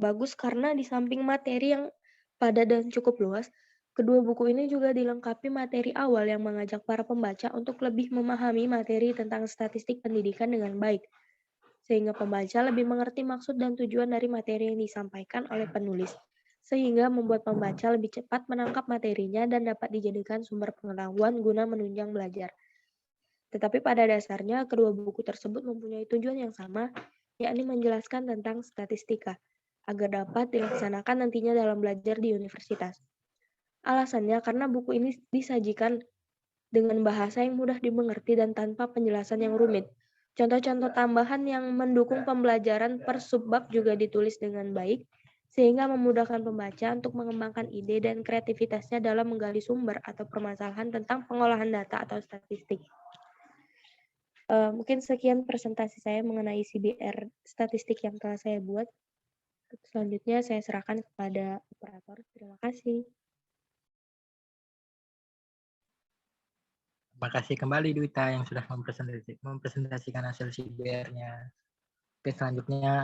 bagus karena di samping materi yang padat dan cukup luas, kedua buku ini juga dilengkapi materi awal yang mengajak para pembaca untuk lebih memahami materi tentang statistik pendidikan dengan baik, sehingga pembaca lebih mengerti maksud dan tujuan dari materi yang disampaikan oleh penulis, sehingga membuat pembaca lebih cepat menangkap materinya dan dapat dijadikan sumber pengetahuan guna menunjang belajar. Tetapi pada dasarnya, kedua buku tersebut mempunyai tujuan yang sama, yakni menjelaskan tentang statistika, agar dapat dilaksanakan nantinya dalam belajar di universitas. Alasannya karena buku ini disajikan dengan bahasa yang mudah dimengerti dan tanpa penjelasan yang rumit. Contoh-contoh tambahan yang mendukung pembelajaran per subbab juga ditulis dengan baik, sehingga memudahkan pembaca untuk mengembangkan ide dan kreativitasnya dalam menggali sumber atau permasalahan tentang pengolahan data atau statistik. Mungkin sekian presentasi saya mengenai CBR statistik yang telah saya buat. Selanjutnya saya serahkan kepada operator. Terima kasih. Terima kasih kembali Dwita yang sudah mempresentasikan hasil CBR-nya. Oke, selanjutnya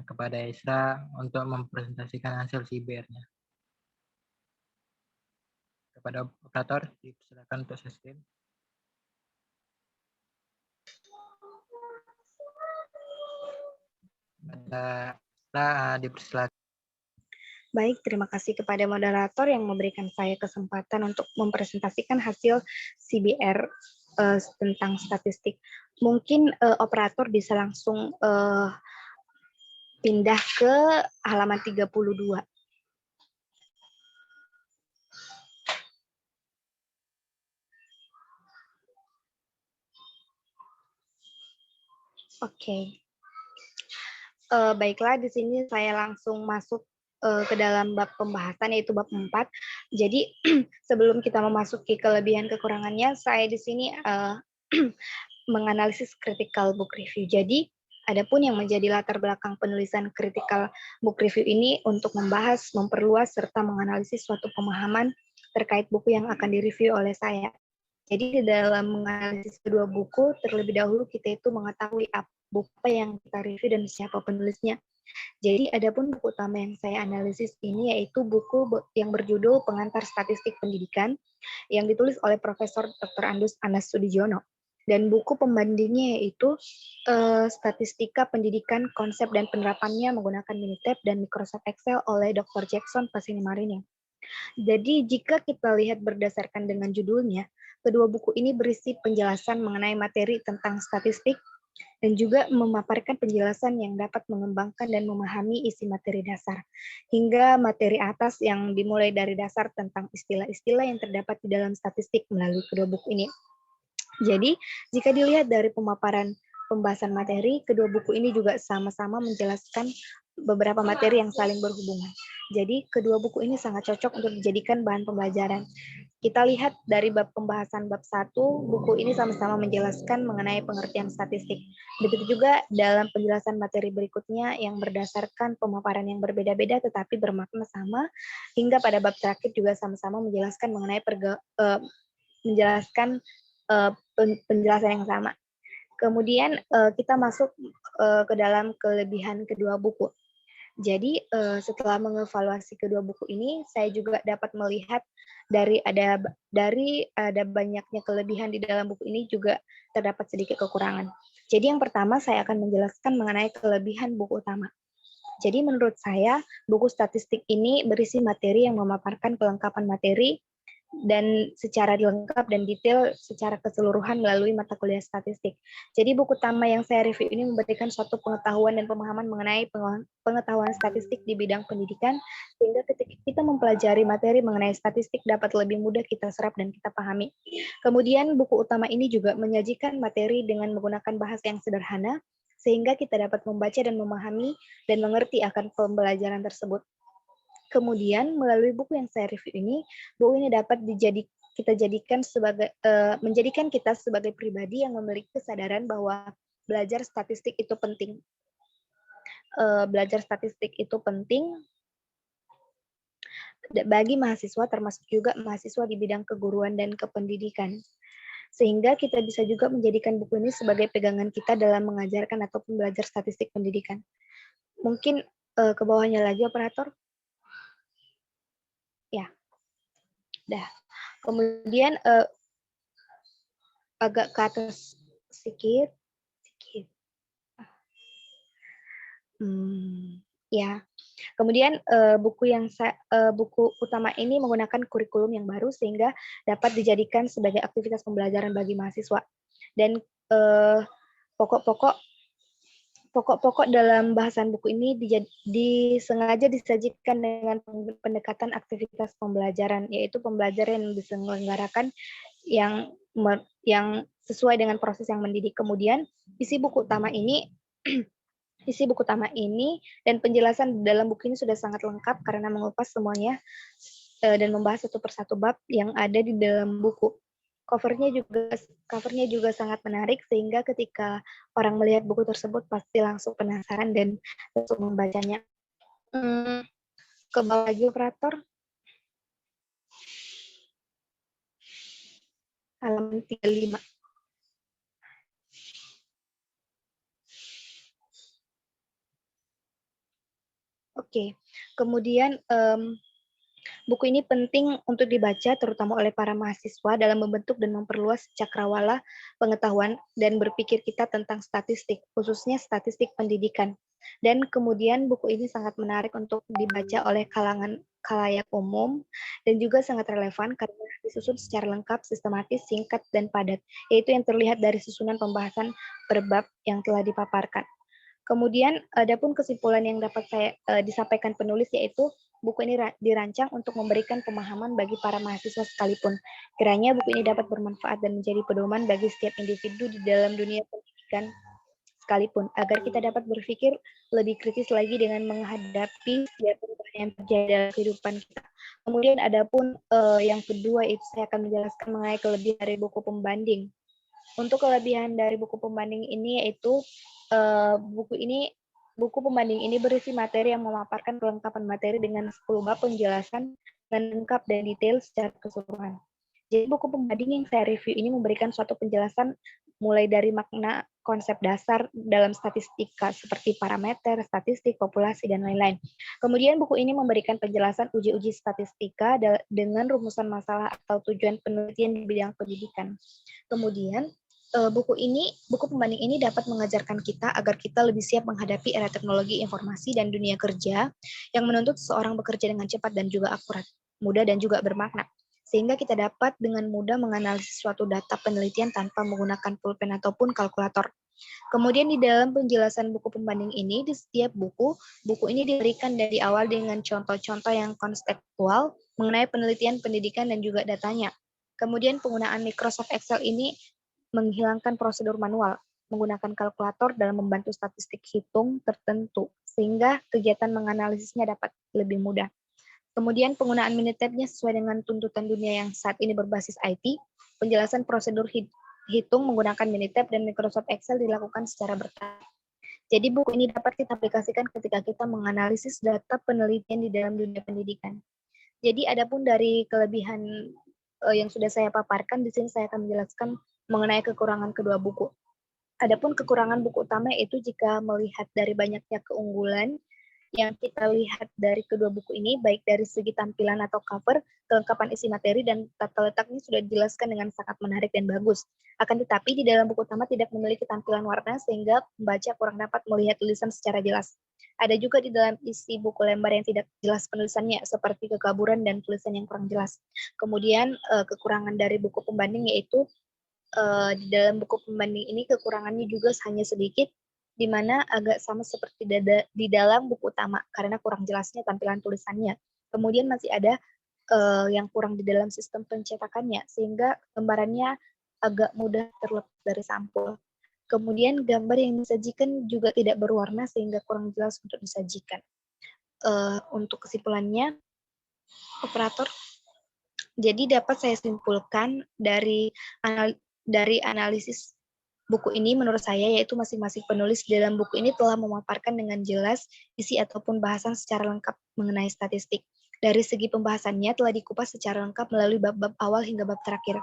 kepada Isra untuk mempresentasikan hasil CBR-nya. Kepada operator, silakan untuk sistem. Dipersilakan. Baik, terima kasih kepada moderator yang memberikan saya kesempatan untuk mempresentasikan hasil CBR tentang statistik. Mungkin operator bisa langsung pindah ke halaman 32. Oke. Baiklah, di sini saya langsung masuk ke dalam bab pembahasan, yaitu bab 4. Jadi sebelum kita memasuki kelebihan kekurangannya, saya di sini menganalisis critical book review. Jadi adapun yang menjadi latar belakang penulisan critical book review ini untuk membahas, memperluas, serta menganalisis suatu pemahaman terkait buku yang akan direview oleh saya. Jadi di dalam menganalisis kedua buku, terlebih dahulu kita itu mengetahui buku apa yang kita review dan siapa penulisnya. Jadi adapun buku utama yang saya analisis ini yaitu buku yang berjudul Pengantar Statistik Pendidikan yang ditulis oleh Profesor Dr. Anas Sudiono. Dan buku pembandingnya yaitu Statistika Pendidikan, Konsep dan Penerapannya menggunakan Minitab dan Microsoft Excel oleh Dr. Jackson Pasinimarini. Jadi jika kita lihat berdasarkan dengan judulnya, kedua buku ini berisi penjelasan mengenai materi tentang statistik dan juga memaparkan penjelasan yang dapat mengembangkan dan memahami isi materi dasar, hingga materi atas yang dimulai dari dasar tentang istilah-istilah yang terdapat di dalam statistik melalui kedua buku ini. Jadi, jika dilihat dari pemaparan pembahasan materi, kedua buku ini juga sama-sama menjelaskan beberapa materi yang saling berhubungan. Jadi, kedua buku ini sangat cocok untuk dijadikan bahan pembelajaran. Kita lihat dari bab pembahasan bab 1, buku ini sama-sama menjelaskan mengenai pengertian statistik. Begitu juga dalam penjelasan materi berikutnya yang berdasarkan pemaparan yang berbeda-beda tetapi bermakna sama, hingga pada bab terakhir juga sama-sama menjelaskan mengenai penjelasan yang sama. Kemudian kita masuk ke dalam kelebihan kedua buku. Jadi setelah mengevaluasi kedua buku ini, saya juga dapat melihat dari ada banyaknya kelebihan di dalam buku ini juga terdapat sedikit kekurangan. Jadi yang pertama saya akan menjelaskan mengenai kelebihan buku utama. Jadi menurut saya buku statistik ini berisi materi yang memaparkan kelengkapan materi dan secara lengkap dan detail secara keseluruhan melalui mata kuliah statistik. Jadi buku utama yang saya review ini memberikan suatu pengetahuan dan pemahaman mengenai pengetahuan statistik di bidang pendidikan, sehingga ketika kita mempelajari materi mengenai statistik dapat lebih mudah kita serap dan kita pahami. Kemudian buku utama ini juga menyajikan materi dengan menggunakan bahasa yang sederhana, sehingga kita dapat membaca dan memahami dan mengerti akan pembelajaran tersebut. Kemudian melalui buku yang saya review ini, buku ini dapat menjadikan kita sebagai pribadi yang memiliki kesadaran bahwa belajar statistik itu penting. Belajar statistik itu penting bagi mahasiswa, termasuk juga mahasiswa di bidang keguruan dan kependidikan. Sehingga kita bisa juga menjadikan buku ini sebagai pegangan kita dalam mengajarkan ataupun belajar statistik pendidikan. Mungkin ke bawahnya lagi, operator. Ya, dah. Kemudian agak ke atas sedikit. Ya. Kemudian buku utama ini menggunakan kurikulum yang baru sehingga dapat dijadikan sebagai aktivitas pembelajaran bagi mahasiswa. Dan pokok-pokok dalam bahasan buku ini disengaja disajikan dengan pendekatan aktivitas pembelajaran, yaitu pembelajaran yang diselenggarakan yang sesuai dengan proses yang mendidik. Kemudian isi buku utama ini dan penjelasan dalam buku ini sudah sangat lengkap karena mengupas semuanya dan membahas satu persatu bab yang ada di dalam buku. Covernya juga sangat menarik sehingga ketika orang melihat buku tersebut pasti langsung penasaran dan langsung membacanya. Ke bawah lagi, operator. Halaman 35. Oke. Kemudian buku ini penting untuk dibaca terutama oleh para mahasiswa dalam membentuk dan memperluas cakrawala pengetahuan dan berpikir kita tentang statistik, khususnya statistik pendidikan. Dan kemudian buku ini sangat menarik untuk dibaca oleh khalayak umum dan juga sangat relevan karena disusun secara lengkap, sistematis, singkat, dan padat, yaitu yang terlihat dari susunan pembahasan per bab yang telah dipaparkan. Kemudian adapun kesimpulan yang dapat saya disampaikan penulis yaitu buku ini dirancang untuk memberikan pemahaman bagi para mahasiswa sekalipun. Kiranya buku ini dapat bermanfaat dan menjadi pedoman bagi setiap individu di dalam dunia pendidikan sekalipun, agar kita dapat berpikir lebih kritis lagi dengan menghadapi setiap perubahan yang terjadi dalam kehidupan kita. Kemudian adapun yang kedua itu saya akan menjelaskan mengenai kelebihan dari buku pembanding. Untuk kelebihan dari buku pembanding ini yaitu buku pembanding ini berisi materi yang memaparkan kelengkapan materi dengan 10 bab penjelasan dan lengkap dan detail secara keseluruhan. Jadi buku pembanding yang saya review ini memberikan suatu penjelasan mulai dari makna konsep dasar dalam statistika seperti parameter, statistik, populasi, dan lain-lain. Kemudian buku ini memberikan penjelasan uji-uji statistika dengan rumusan masalah atau tujuan penelitian di bidang pendidikan. Kemudian buku pembanding ini dapat mengajarkan kita agar kita lebih siap menghadapi era teknologi informasi dan dunia kerja yang menuntut seseorang bekerja dengan cepat dan juga akurat, mudah dan juga bermakna. Sehingga kita dapat dengan mudah menganalisis suatu data penelitian tanpa menggunakan pulpen ataupun kalkulator. Kemudian di dalam penjelasan buku pembanding ini, di setiap buku ini diberikan dari awal dengan contoh-contoh yang konseptual mengenai penelitian pendidikan dan juga datanya. Kemudian penggunaan Microsoft Excel ini menghilangkan prosedur manual, menggunakan kalkulator dalam membantu statistik hitung tertentu, sehingga kegiatan menganalisisnya dapat lebih mudah. Kemudian penggunaan Minitab-nya sesuai dengan tuntutan dunia yang saat ini berbasis IT, penjelasan prosedur hitung menggunakan Minitab dan Microsoft Excel dilakukan secara bertahap. Jadi buku ini dapat kita aplikasikan ketika kita menganalisis data penelitian di dalam dunia pendidikan. Jadi adapun dari kelebihan yang sudah saya paparkan, di sini saya akan menjelaskan mengenai kekurangan kedua buku. Adapun kekurangan buku utama yaitu jika melihat dari banyaknya keunggulan yang kita lihat dari kedua buku ini, baik dari segi tampilan atau cover, kelengkapan isi materi, dan tata letaknya sudah dijelaskan dengan sangat menarik dan bagus. Akan tetapi, di dalam buku utama tidak memiliki tampilan warna, sehingga pembaca kurang dapat melihat tulisan secara jelas. Ada juga di dalam isi buku lembar yang tidak jelas penulisannya, seperti kekaburan dan tulisan yang kurang jelas. Kemudian, kekurangan dari buku pembanding yaitu, di dalam buku pembanding ini kekurangannya juga hanya sedikit, di mana agak sama seperti di dalam buku utama karena kurang jelasnya tampilan tulisannya. Kemudian masih ada yang kurang di dalam sistem pencetakannya sehingga gambarannya agak mudah terlepas dari sampul. Kemudian gambar yang disajikan juga tidak berwarna sehingga kurang jelas untuk disajikan. Untuk kesimpulannya, operator, jadi dapat saya simpulkan dari analisis buku ini menurut saya yaitu masing-masing penulis dalam buku ini telah memaparkan dengan jelas isi ataupun bahasan secara lengkap mengenai statistik. Dari segi pembahasannya telah dikupas secara lengkap melalui bab-bab awal hingga bab terakhir.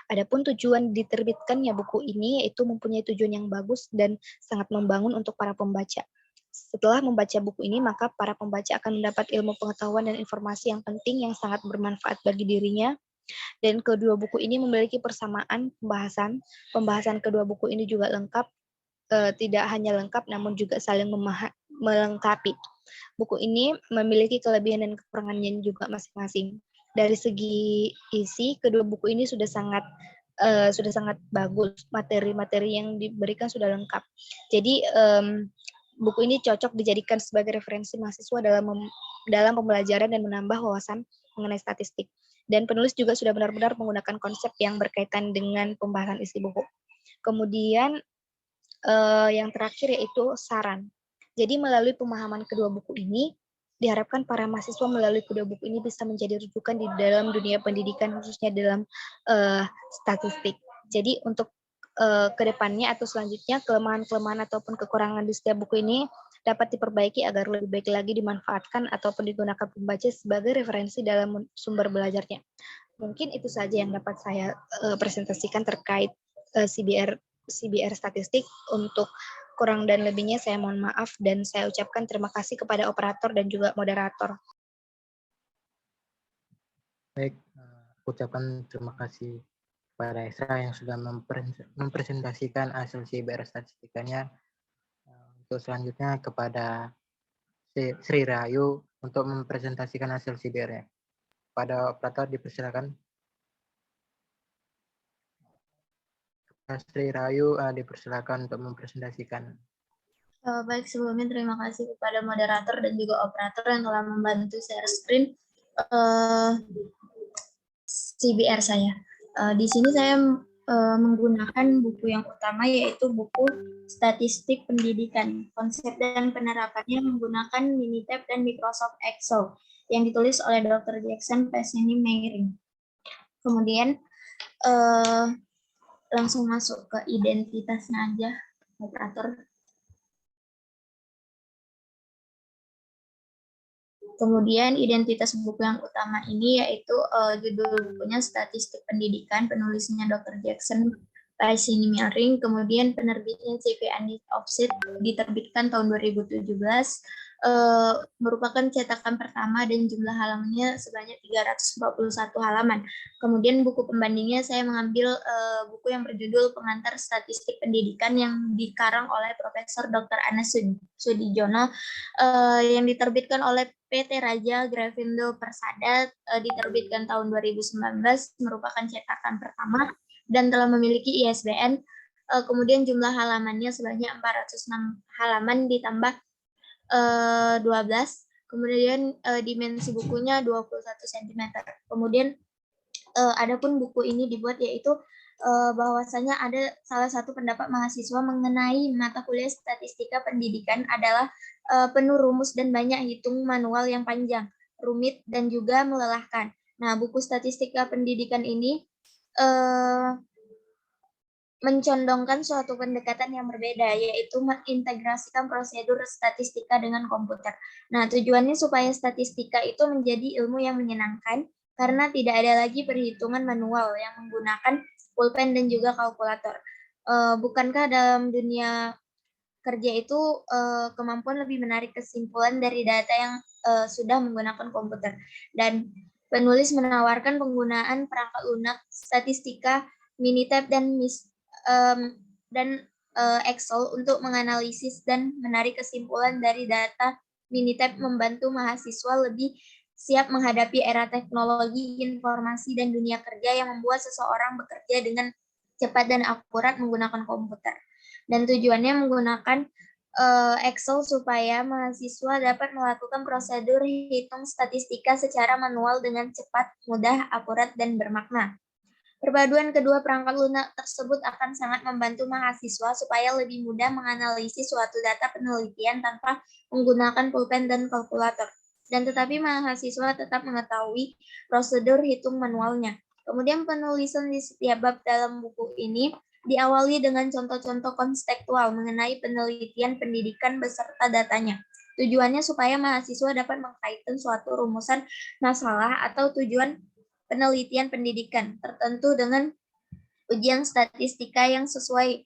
Adapun tujuan diterbitkannya buku ini yaitu mempunyai tujuan yang bagus dan sangat membangun untuk para pembaca. Setelah membaca buku ini, maka para pembaca akan mendapat ilmu pengetahuan dan informasi yang penting yang sangat bermanfaat bagi dirinya. Dan kedua buku ini memiliki persamaan pembahasan. Pembahasan kedua buku ini juga lengkap, tidak hanya lengkap namun juga saling melengkapi. Buku ini memiliki kelebihan dan kekurangannya juga masing-masing. Dari segi isi, kedua buku ini sudah sangat bagus. Materi-materi yang diberikan sudah lengkap. Jadi buku ini cocok dijadikan sebagai referensi mahasiswa dalam pembelajaran dan menambah wawasan mengenai statistik. Dan penulis juga sudah benar-benar menggunakan konsep yang berkaitan dengan pembahasan isi buku. Kemudian yang terakhir yaitu saran. Jadi melalui pemahaman kedua buku ini, diharapkan para mahasiswa melalui kedua buku ini bisa menjadi rujukan di dalam dunia pendidikan, khususnya dalam statistik. Jadi untuk kedepannya atau selanjutnya, kelemahan-kelemahan ataupun kekurangan di setiap buku ini dapat diperbaiki agar lebih baik lagi dimanfaatkan ataupun digunakan pembaca sebagai referensi dalam sumber belajarnya. Mungkin itu saja yang dapat saya presentasikan terkait CBR statistik. Untuk kurang dan lebihnya saya mohon maaf dan saya ucapkan terima kasih kepada operator dan juga moderator. Baik, ucapkan terima kasih kepada Esra yang sudah mempresentasikan hasil CBR statistikanya. Untuk selanjutnya kepada Sri Rahayu untuk mempresentasikan hasil CBR-nya. Pada operator dipersilakan. Sri Rahayu dipersilakan untuk mempresentasikan. Baik, sebelumnya terima kasih kepada moderator dan juga operator yang telah membantu share screen CBR saya. Di sini saya menggunakan buku yang utama yaitu buku Statistik Pendidikan. Konsep dan penerapannya menggunakan Minitab dan Microsoft Excel yang ditulis oleh Dr. Jackson Pesini Meiring. Kemudian langsung masuk ke identitasnya aja, operator. Kemudian identitas buku yang utama ini yaitu judul bukunya Statistik Pendidikan, penulisnya Dr. Jackson Paisinimaring, kemudian penerbitnya CV Andi Offset, diterbitkan tahun 2017, merupakan cetakan pertama dan jumlah halamannya sebanyak 341 halaman. Kemudian buku pembandingnya saya mengambil buku yang berjudul Pengantar Statistik Pendidikan yang dikarang oleh Profesor Dr. Anas Sudijono, yang diterbitkan oleh PT Raja Grafindo Persada, diterbitkan tahun 2019, merupakan cetakan pertama dan telah memiliki ISBN. Kemudian jumlah halamannya sebanyak 406 halaman ditambah 12. Kemudian dimensi bukunya 21 cm. Kemudian adapun buku ini dibuat yaitu bahwasanya ada salah satu pendapat mahasiswa mengenai mata kuliah statistika pendidikan adalah penuh rumus dan banyak hitung manual yang panjang, rumit, dan juga melelahkan. Nah, buku statistika pendidikan ini mencondongkan suatu pendekatan yang berbeda, yaitu mengintegrasikan prosedur statistika dengan komputer. Nah, tujuannya supaya statistika itu menjadi ilmu yang menyenangkan, karena tidak ada lagi perhitungan manual yang menggunakan pulpen dan juga kalkulator. Bukankah dalam dunia kerja itu kemampuan lebih menarik kesimpulan dari data yang sudah menggunakan komputer? Dan penulis menawarkan penggunaan perangkat lunak, statistika, Minitab, dan Excel untuk menganalisis dan menarik kesimpulan dari data. Minitab membantu mahasiswa lebih siap menghadapi era teknologi informasi dan dunia kerja yang membuat seseorang bekerja dengan cepat dan akurat menggunakan komputer. Dan tujuannya menggunakan Excel supaya mahasiswa dapat melakukan prosedur hitung statistika secara manual dengan cepat, mudah, akurat, dan bermakna. Perpaduan kedua perangkat lunak tersebut akan sangat membantu mahasiswa supaya lebih mudah menganalisis suatu data penelitian tanpa menggunakan pulpen dan kalkulator. Dan tetapi mahasiswa tetap mengetahui prosedur hitung manualnya. Kemudian penulisan di setiap bab dalam buku ini diawali dengan contoh-contoh konstekstual mengenai penelitian pendidikan beserta datanya. Tujuannya supaya mahasiswa dapat mengkaitkan suatu rumusan masalah atau tujuan penelitian pendidikan tertentu dengan ujian statistika yang sesuai.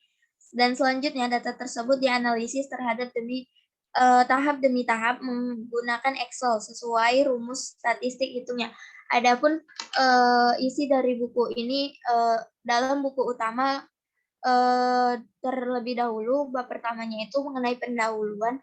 Dan selanjutnya data tersebut dianalisis terhadap tahap demi tahap menggunakan Excel sesuai rumus statistik hitungnya. Adapun isi dari buku ini dalam buku utama terlebih dahulu bab pertamanya itu mengenai pendahuluan,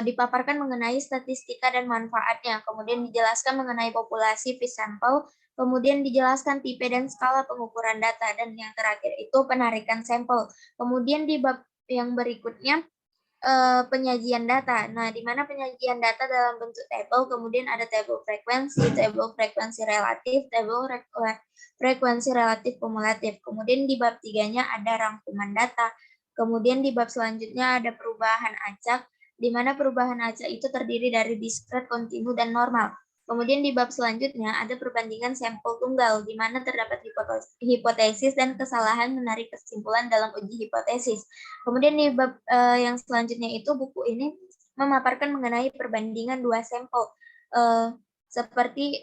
dipaparkan mengenai statistika dan manfaatnya, kemudian dijelaskan mengenai populasi p-sampel, kemudian dijelaskan tipe dan skala pengukuran data, dan yang terakhir itu penarikan sampel. Kemudian di bab yang berikutnya penyajian data. Nah, di mana penyajian data dalam bentuk tabel, kemudian ada tabel frekuensi relatif, tabel frekuensi relatif kumulatif. Kemudian di bab 3-nya ada rangkuman data. Kemudian di bab selanjutnya ada perubahan acak, di mana perubahan acak itu terdiri dari diskret, kontinu, dan normal. Kemudian di bab selanjutnya ada perbandingan sampel tunggal, di mana terdapat hipotesis dan kesalahan menarik kesimpulan dalam uji hipotesis. Kemudian di bab yang selanjutnya itu buku ini memaparkan mengenai perbandingan dua sampel, seperti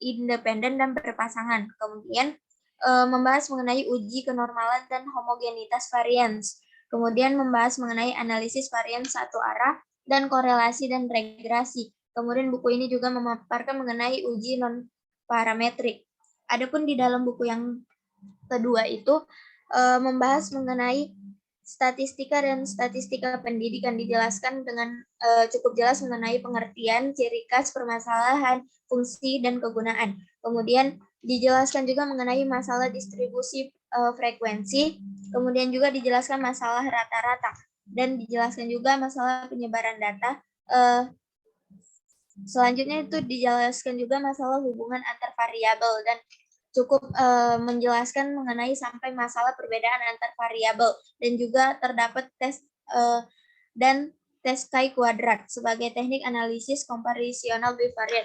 independen dan berpasangan. Kemudian membahas mengenai uji kenormalan dan homogenitas varians. Kemudian membahas mengenai analisis varians satu arah dan korelasi dan regresi. Kemudian buku ini juga memaparkan mengenai uji non-parametrik. Adapun di dalam buku yang kedua itu membahas mengenai statistika dan statistika pendidikan, dijelaskan dengan cukup jelas mengenai pengertian, ciri khas, permasalahan, fungsi, dan kegunaan. Kemudian dijelaskan juga mengenai masalah distribusi frekuensi, kemudian juga dijelaskan masalah rata-rata, dan dijelaskan juga masalah penyebaran data. Selanjutnya itu dijelaskan juga masalah hubungan antar variabel, dan cukup menjelaskan mengenai sampai masalah perbedaan antar variabel, dan juga terdapat tes chi-kuadrat sebagai teknik analisis komparisional bivariat.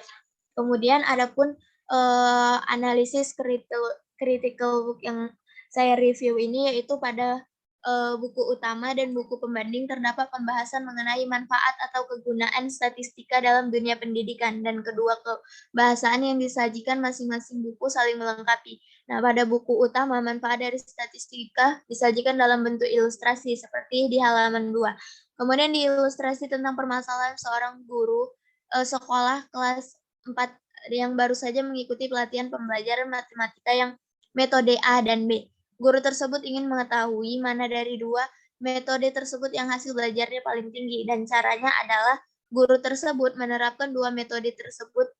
Kemudian adapun analisis critical book yang saya review ini yaitu pada buku utama dan buku pembanding terdapat pembahasan mengenai manfaat atau kegunaan statistika dalam dunia pendidikan, dan kedua bahasaan yang disajikan masing-masing buku saling melengkapi. Nah, pada buku utama, manfaat dari statistika disajikan dalam bentuk ilustrasi seperti di halaman 2. Kemudian di ilustrasi tentang permasalahan seorang guru sekolah kelas 4 yang baru saja mengikuti pelatihan pembelajaran matematika yang metode A dan B. Guru tersebut ingin mengetahui mana dari dua metode tersebut yang hasil belajarnya paling tinggi, dan caranya adalah guru tersebut menerapkan dua metode tersebut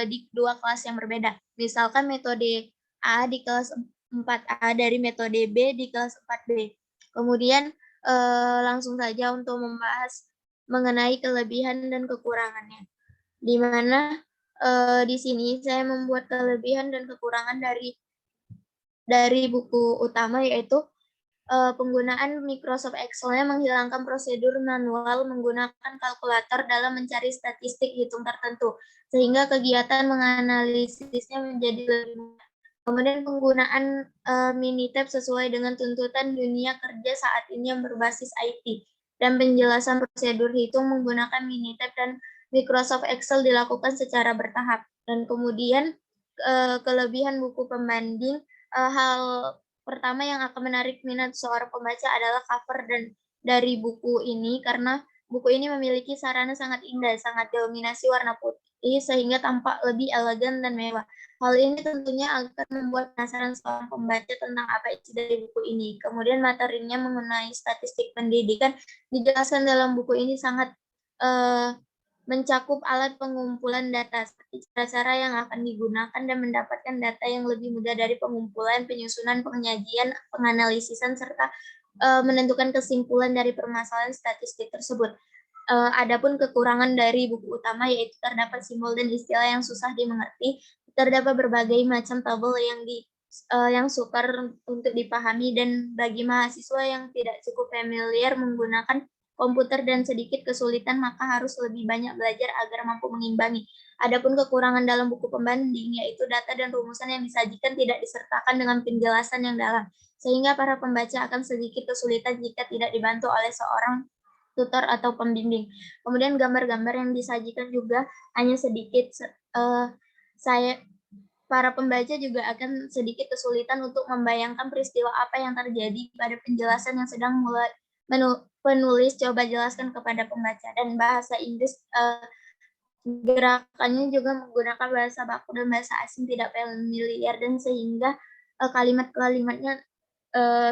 di dua kelas yang berbeda. Misalkan metode A di kelas 4A dari metode B di kelas 4B. Kemudian langsung saja untuk membahas mengenai kelebihan dan kekurangannya. Di mana di sini saya membuat kelebihan dan kekurangan dari buku utama, yaitu penggunaan Microsoft Excel-nya menghilangkan prosedur manual menggunakan kalkulator dalam mencari statistik hitung tertentu, sehingga kegiatan menganalisisnya menjadi lebih mudah. Kemudian penggunaan Minitab sesuai dengan tuntutan dunia kerja saat ini yang berbasis IT, dan penjelasan prosedur hitung menggunakan Minitab dan Microsoft Excel dilakukan secara bertahap. Dan kemudian kelebihan buku pembanding, hal pertama yang akan menarik minat seorang pembaca adalah cover dari buku ini, karena buku ini memiliki sarana sangat indah, sangat dominasi warna putih sehingga tampak lebih elegan dan mewah. Hal ini tentunya akan membuat penasaran seorang pembaca tentang apa isi dari buku ini. Kemudian materinya mengenai statistik pendidikan dijelaskan dalam buku ini sangat mencakup alat pengumpulan data, seperti cara-cara yang akan digunakan dan mendapatkan data yang lebih mudah dari pengumpulan, penyusunan, penyajian, penganalisisan, serta menentukan kesimpulan dari permasalahan statistik tersebut. Adapun kekurangan dari buku utama yaitu terdapat simbol dan istilah yang susah dimengerti, terdapat berbagai macam tabel yang sukar untuk dipahami, dan bagi mahasiswa yang tidak cukup familiar menggunakan komputer dan sedikit kesulitan, maka harus lebih banyak belajar agar mampu mengimbangi. Adapun kekurangan dalam buku pembanding yaitu data dan rumusan yang disajikan tidak disertakan dengan penjelasan yang dalam, sehingga para pembaca akan sedikit kesulitan jika tidak dibantu oleh seorang tutor atau pembimbing. Kemudian gambar-gambar yang disajikan juga hanya sedikit. Para pembaca juga akan sedikit kesulitan untuk membayangkan peristiwa apa yang terjadi pada penjelasan yang sedang penulis coba jelaskan kepada pembaca. Dan bahasa Inggris gerakannya juga menggunakan bahasa baku dan bahasa asing tidak familiar, dan sehingga kalimat-kalimatnya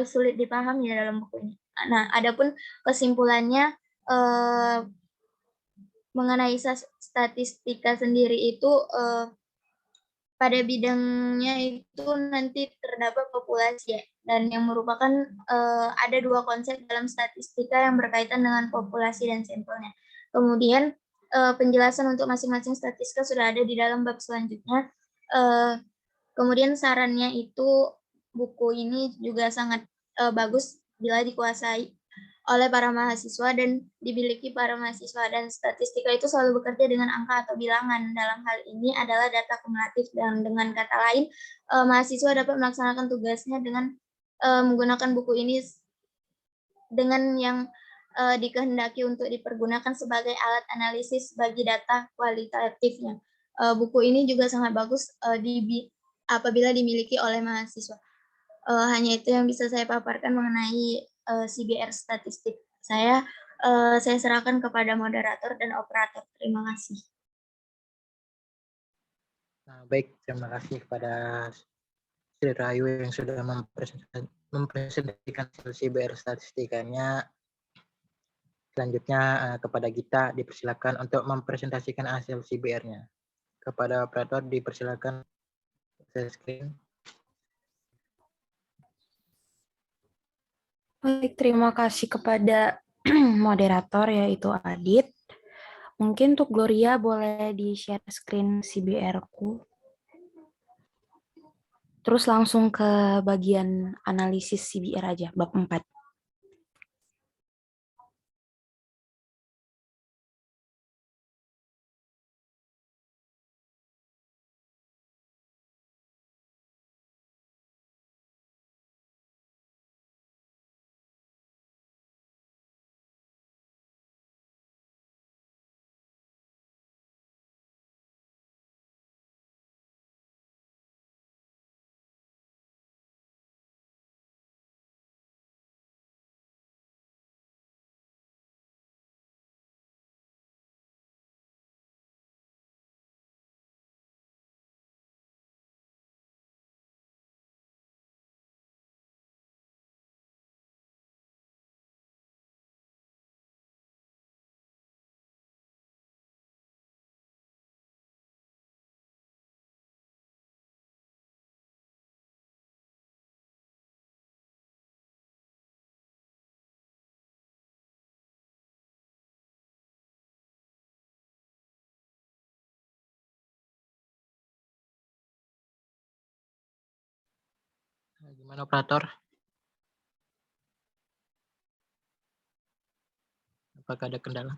sulit dipahami dalam buku ini. Nah, adapun kesimpulannya mengenai statistika sendiri itu pada bidangnya itu nanti terdapat populasi, dan yang merupakan ada dua konsep dalam statistika yang berkaitan dengan populasi dan sampelnya. Kemudian penjelasan untuk masing-masing statistika sudah ada di dalam bab selanjutnya. Kemudian sarannya itu buku ini juga sangat bagus bila dikuasai oleh para mahasiswa dan dimiliki para mahasiswa, dan statistika itu selalu bekerja dengan angka atau bilangan. Dalam hal ini adalah data kumulatif, dan dengan kata lain mahasiswa dapat melaksanakan tugasnya dengan menggunakan buku ini dengan yang dikehendaki untuk dipergunakan sebagai alat analisis bagi data kualitatifnya. Buku ini juga sangat bagus apabila dimiliki oleh mahasiswa. Hanya itu yang bisa saya paparkan mengenai CBR statistik. Saya serahkan kepada moderator dan operator. Terima kasih. Nah, baik, terima kasih kepada Sri Rahayu yang sudah mempresentasikan CBR statistikanya. Selanjutnya kepada Gita dipersilakan untuk mempresentasikan hasil CBR-nya. Kepada operator dipersilakan share screen. Baik, terima kasih kepada moderator yaitu Adit. Mungkin untuk Gloria boleh di-share screen CBR-ku. Terus langsung ke bagian analisis CBR aja, bab 4. Gimana operator? Apakah ada kendala?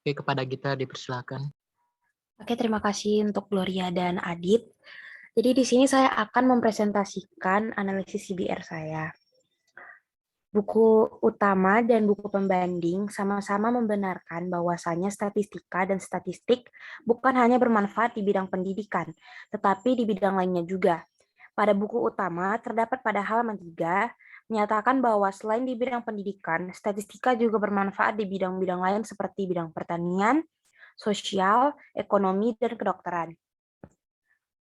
Oke, kepada Gita dipersilakan. Oke, terima kasih untuk Gloria dan Adit. Jadi di sini saya akan mempresentasikan analisis CBR saya. Buku utama dan buku pembanding sama-sama membenarkan bahwasanya statistika dan statistik bukan hanya bermanfaat di bidang pendidikan, tetapi di bidang lainnya juga. Pada buku utama terdapat pada halaman 3 menyatakan bahwa selain di bidang pendidikan, statistika juga bermanfaat di bidang-bidang lain seperti bidang pertanian, sosial, ekonomi, dan kedokteran.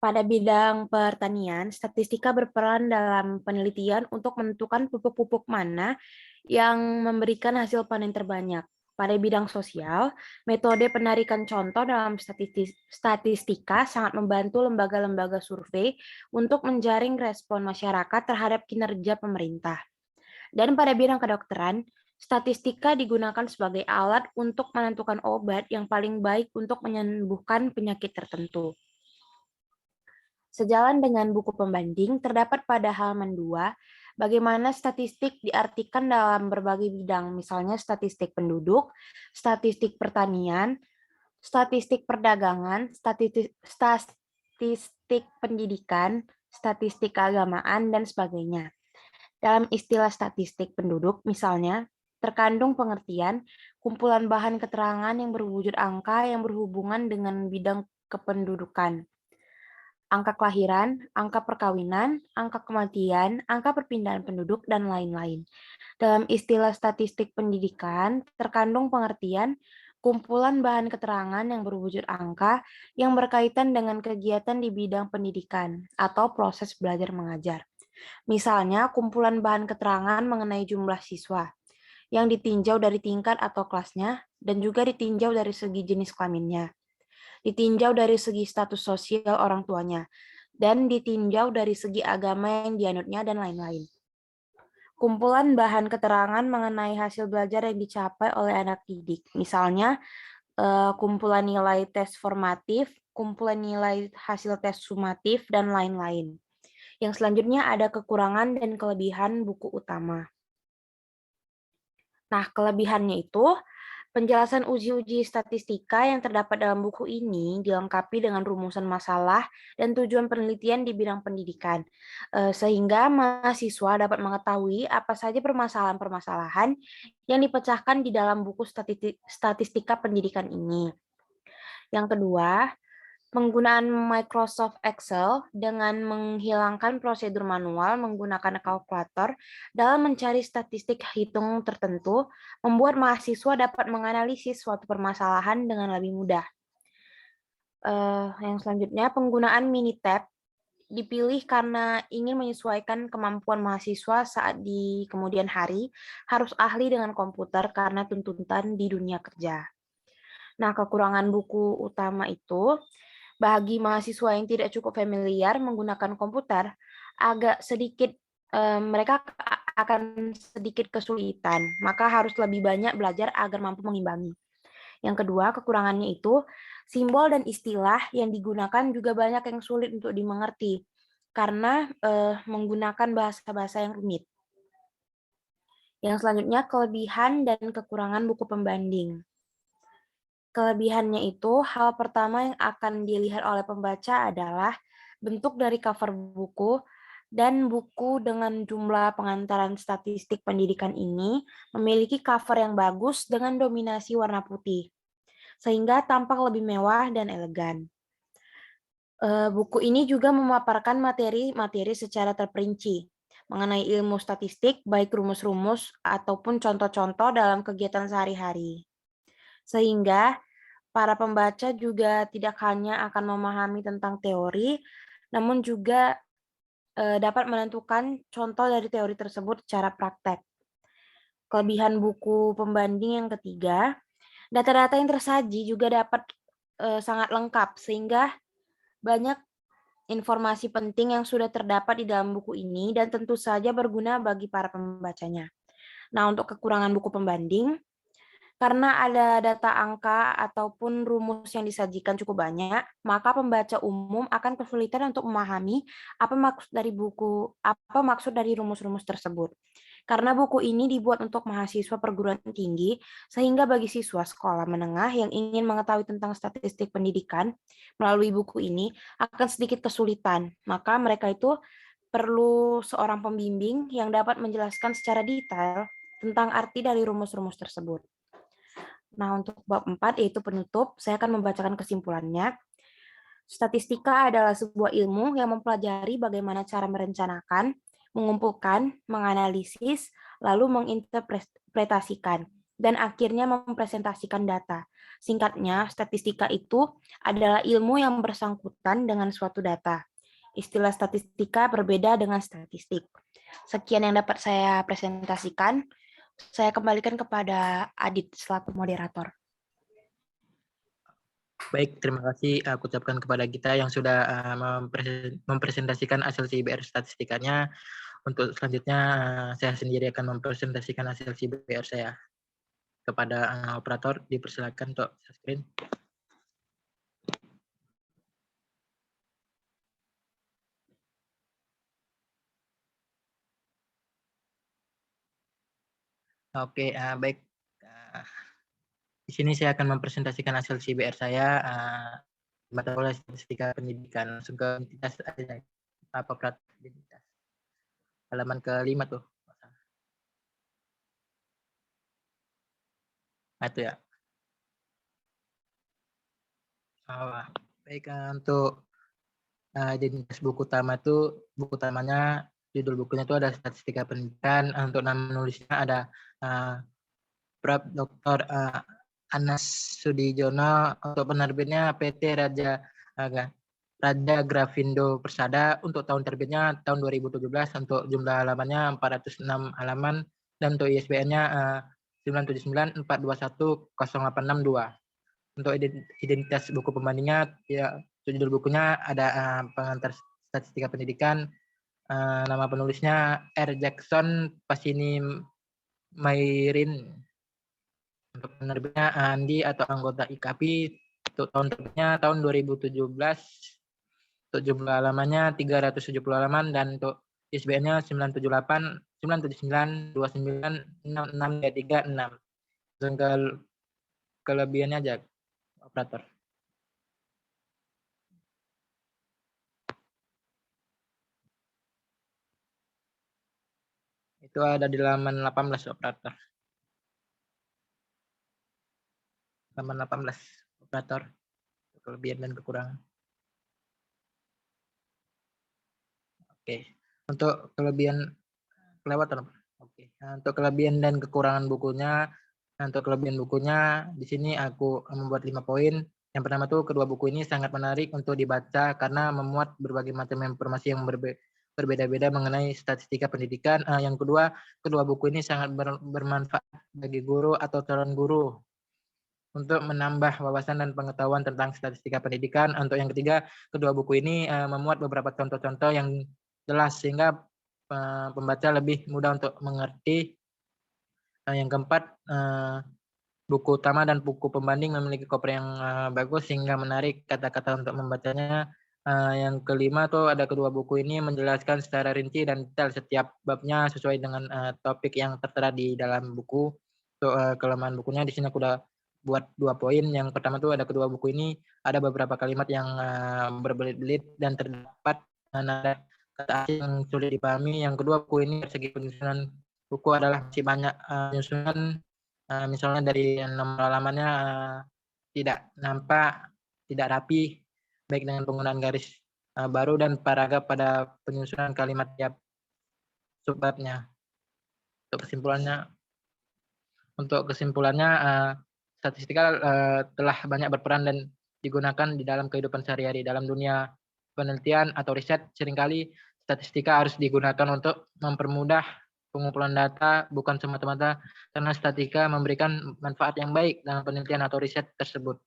Pada bidang pertanian, statistika berperan dalam penelitian untuk menentukan pupuk-pupuk mana yang memberikan hasil panen terbanyak. Pada bidang sosial, metode penarikan contoh dalam statistika sangat membantu lembaga-lembaga survei untuk menjaring respon masyarakat terhadap kinerja pemerintah. Dan pada bidang kedokteran, statistika digunakan sebagai alat untuk menentukan obat yang paling baik untuk menyembuhkan penyakit tertentu. Sejalan dengan buku pembanding, terdapat pada halaman 2 bagaimana statistik diartikan dalam berbagai bidang, misalnya statistik penduduk, statistik pertanian, statistik perdagangan, statistik pendidikan, statistik keagamaan, dan sebagainya. Dalam istilah statistik penduduk, misalnya, terkandung pengertian kumpulan bahan keterangan yang berwujud angka yang berhubungan dengan bidang kependudukan. Angka kelahiran, angka perkawinan, angka kematian, angka perpindahan penduduk, dan lain-lain. Dalam istilah statistik pendidikan, terkandung pengertian kumpulan bahan keterangan yang berwujud angka yang berkaitan dengan kegiatan di bidang pendidikan atau proses belajar mengajar. Misalnya, kumpulan bahan keterangan mengenai jumlah siswa yang ditinjau dari tingkat atau kelasnya dan juga ditinjau dari segi jenis kelaminnya. Ditinjau dari segi status sosial orang tuanya, dan ditinjau dari segi agama yang dianutnya, dan lain-lain. Kumpulan bahan keterangan mengenai hasil belajar yang dicapai oleh anak didik, misalnya kumpulan nilai tes formatif, kumpulan nilai hasil tes sumatif, dan lain-lain. Yang selanjutnya ada kekurangan dan kelebihan buku utama. Nah, kelebihannya itu, penjelasan uji-uji statistika yang terdapat dalam buku ini dilengkapi dengan rumusan masalah dan tujuan penelitian di bidang pendidikan, sehingga mahasiswa dapat mengetahui apa saja permasalahan-permasalahan yang dipecahkan di dalam buku statistika pendidikan ini. Yang kedua, penggunaan Microsoft Excel dengan menghilangkan prosedur manual menggunakan kalkulator dalam mencari statistik hitung tertentu membuat mahasiswa dapat menganalisis suatu permasalahan dengan lebih mudah. Yang selanjutnya, penggunaan Minitab dipilih karena ingin menyesuaikan kemampuan mahasiswa saat di kemudian hari harus ahli dengan komputer karena tuntutan di dunia kerja. Nah, kekurangan buku utama itu, bagi mahasiswa yang tidak cukup familiar menggunakan komputer, agak sedikit mereka akan sedikit kesulitan, maka harus lebih banyak belajar agar mampu mengimbangi. Yang kedua, kekurangannya itu, simbol dan istilah yang digunakan juga banyak yang sulit untuk dimengerti, karena menggunakan bahasa-bahasa yang rumit. Yang selanjutnya, kelebihan dan kekurangan buku pembanding. Kelebihannya itu, hal pertama yang akan dilihat oleh pembaca adalah bentuk dari cover buku, dan buku dengan jumlah pengantaran statistik pendidikan ini memiliki cover yang bagus dengan dominasi warna putih, sehingga tampak lebih mewah dan elegan. Buku ini juga memaparkan materi-materi secara terperinci mengenai ilmu statistik, baik rumus-rumus ataupun contoh-contoh dalam kegiatan sehari-hari. Sehingga para pembaca juga tidak hanya akan memahami tentang teori, namun juga dapat menentukan contoh dari teori tersebut secara praktek. Kelebihan buku pembanding yang ketiga, data-data yang tersaji juga dapat sangat lengkap, sehingga banyak informasi penting yang sudah terdapat di dalam buku ini dan tentu saja berguna bagi para pembacanya. Nah, untuk kekurangan buku pembanding, Karena ada data angka ataupun rumus yang disajikan cukup banyak, maka pembaca umum akan kesulitan untuk memahami apa maksud dari rumus-rumus tersebut. Karena buku ini dibuat untuk mahasiswa perguruan tinggi, sehingga bagi siswa sekolah menengah yang ingin mengetahui tentang statistik pendidikan melalui buku ini akan sedikit kesulitan. Maka mereka itu perlu seorang pembimbing yang dapat menjelaskan secara detail tentang arti dari rumus-rumus tersebut. Nah, untuk bab 4 yaitu penutup, saya akan membacakan kesimpulannya. Statistika adalah sebuah ilmu yang mempelajari bagaimana cara merencanakan, mengumpulkan, menganalisis, lalu menginterpretasikan, dan akhirnya mempresentasikan data. Singkatnya, statistika itu adalah ilmu yang bersangkutan dengan suatu data. Istilah statistika berbeda dengan statistik. Sekian yang dapat saya presentasikan. Saya kembalikan kepada Adit selaku moderator. Baik, terima kasih aku ucapkan kepada Gita yang sudah mempresentasikan hasil CBR statistikanya. Untuk selanjutnya saya sendiri akan mempresentasikan hasil CBR saya. Kepada operator, dipersilakan untuk screen. Oke, baik. Di sini saya akan mempresentasikan hasil CBR saya mata kuliah statistika pendidikan. Langsung ke identitas apa identitas. Halaman ke-5 tuh. Nah, itu ya. Baik, untuk identitas buku utama itu, buku utamanya judul bukunya itu ada statistika pendidikan. Untuk nama penulisnya ada Prof. Dr. Anas Sudijono. Untuk penerbitnya PT Raja Grafindo Persada. Untuk tahun terbitnya tahun 2017. Untuk jumlah halamannya 406 halaman. Dan untuk ISBN-nya 97942108662. Untuk identitas buku pembandingnya, ya judul bukunya ada pengantar statistika pendidikan. Nama penulisnya R. Jackson Pasini Mairin. Untuk penerbitnya Andi atau anggota IKP. Untuk tahun terbitnya tahun 2017. Untuk jumlah halamannya 370 halaman dan untuk ISBN-nya 978-979-29-6636. Dan kelebihannya aja, operator. Itu ada di halaman 18, operator. Halaman 18, operator. Kelebihan dan kekurangan. Oke. Untuk kelebihan kelewatan. Oke. Untuk kelebihan dan kekurangan bukunya. Untuk kelebihan bukunya di sini aku membuat 5 poin. Yang pertama tuh kedua buku ini sangat menarik untuk dibaca karena memuat berbagai macam informasi yang berbeda-beda mengenai statistika pendidikan. Yang kedua, kedua buku ini sangat bermanfaat bagi guru atau calon guru untuk menambah wawasan dan pengetahuan tentang statistika pendidikan. Untuk yang ketiga, kedua buku ini memuat beberapa contoh-contoh yang jelas sehingga pembaca lebih mudah untuk mengerti. Yang keempat, buku utama dan buku pembanding memiliki cover yang bagus sehingga menarik kata-kata untuk membacanya. Yang kelima tuh ada kedua buku ini menjelaskan secara rinci dan detail setiap babnya sesuai dengan topik yang tertera di dalam buku. Untuk kelemahan bukunya di sini aku udah buat 2 poin. Yang pertama tuh ada kedua buku ini ada beberapa kalimat yang berbelit-belit dan terdapat nada kata asing yang sulit dipahami. Yang kedua, buku ini dari segi penyusunan buku adalah masih banyak penyusunan. Misalnya dari nomor halamannya tidak nampak, tidak rapi, baik dengan penggunaan garis baru dan paragraf pada penyusunan kalimat tiap subbabnya. Untuk kesimpulannya, statistika telah banyak berperan dan digunakan di dalam kehidupan sehari-hari. Dalam dunia penelitian atau riset, seringkali statistika harus digunakan untuk mempermudah pengumpulan data, bukan semata-mata karena statistika memberikan manfaat yang baik dalam penelitian atau riset tersebut.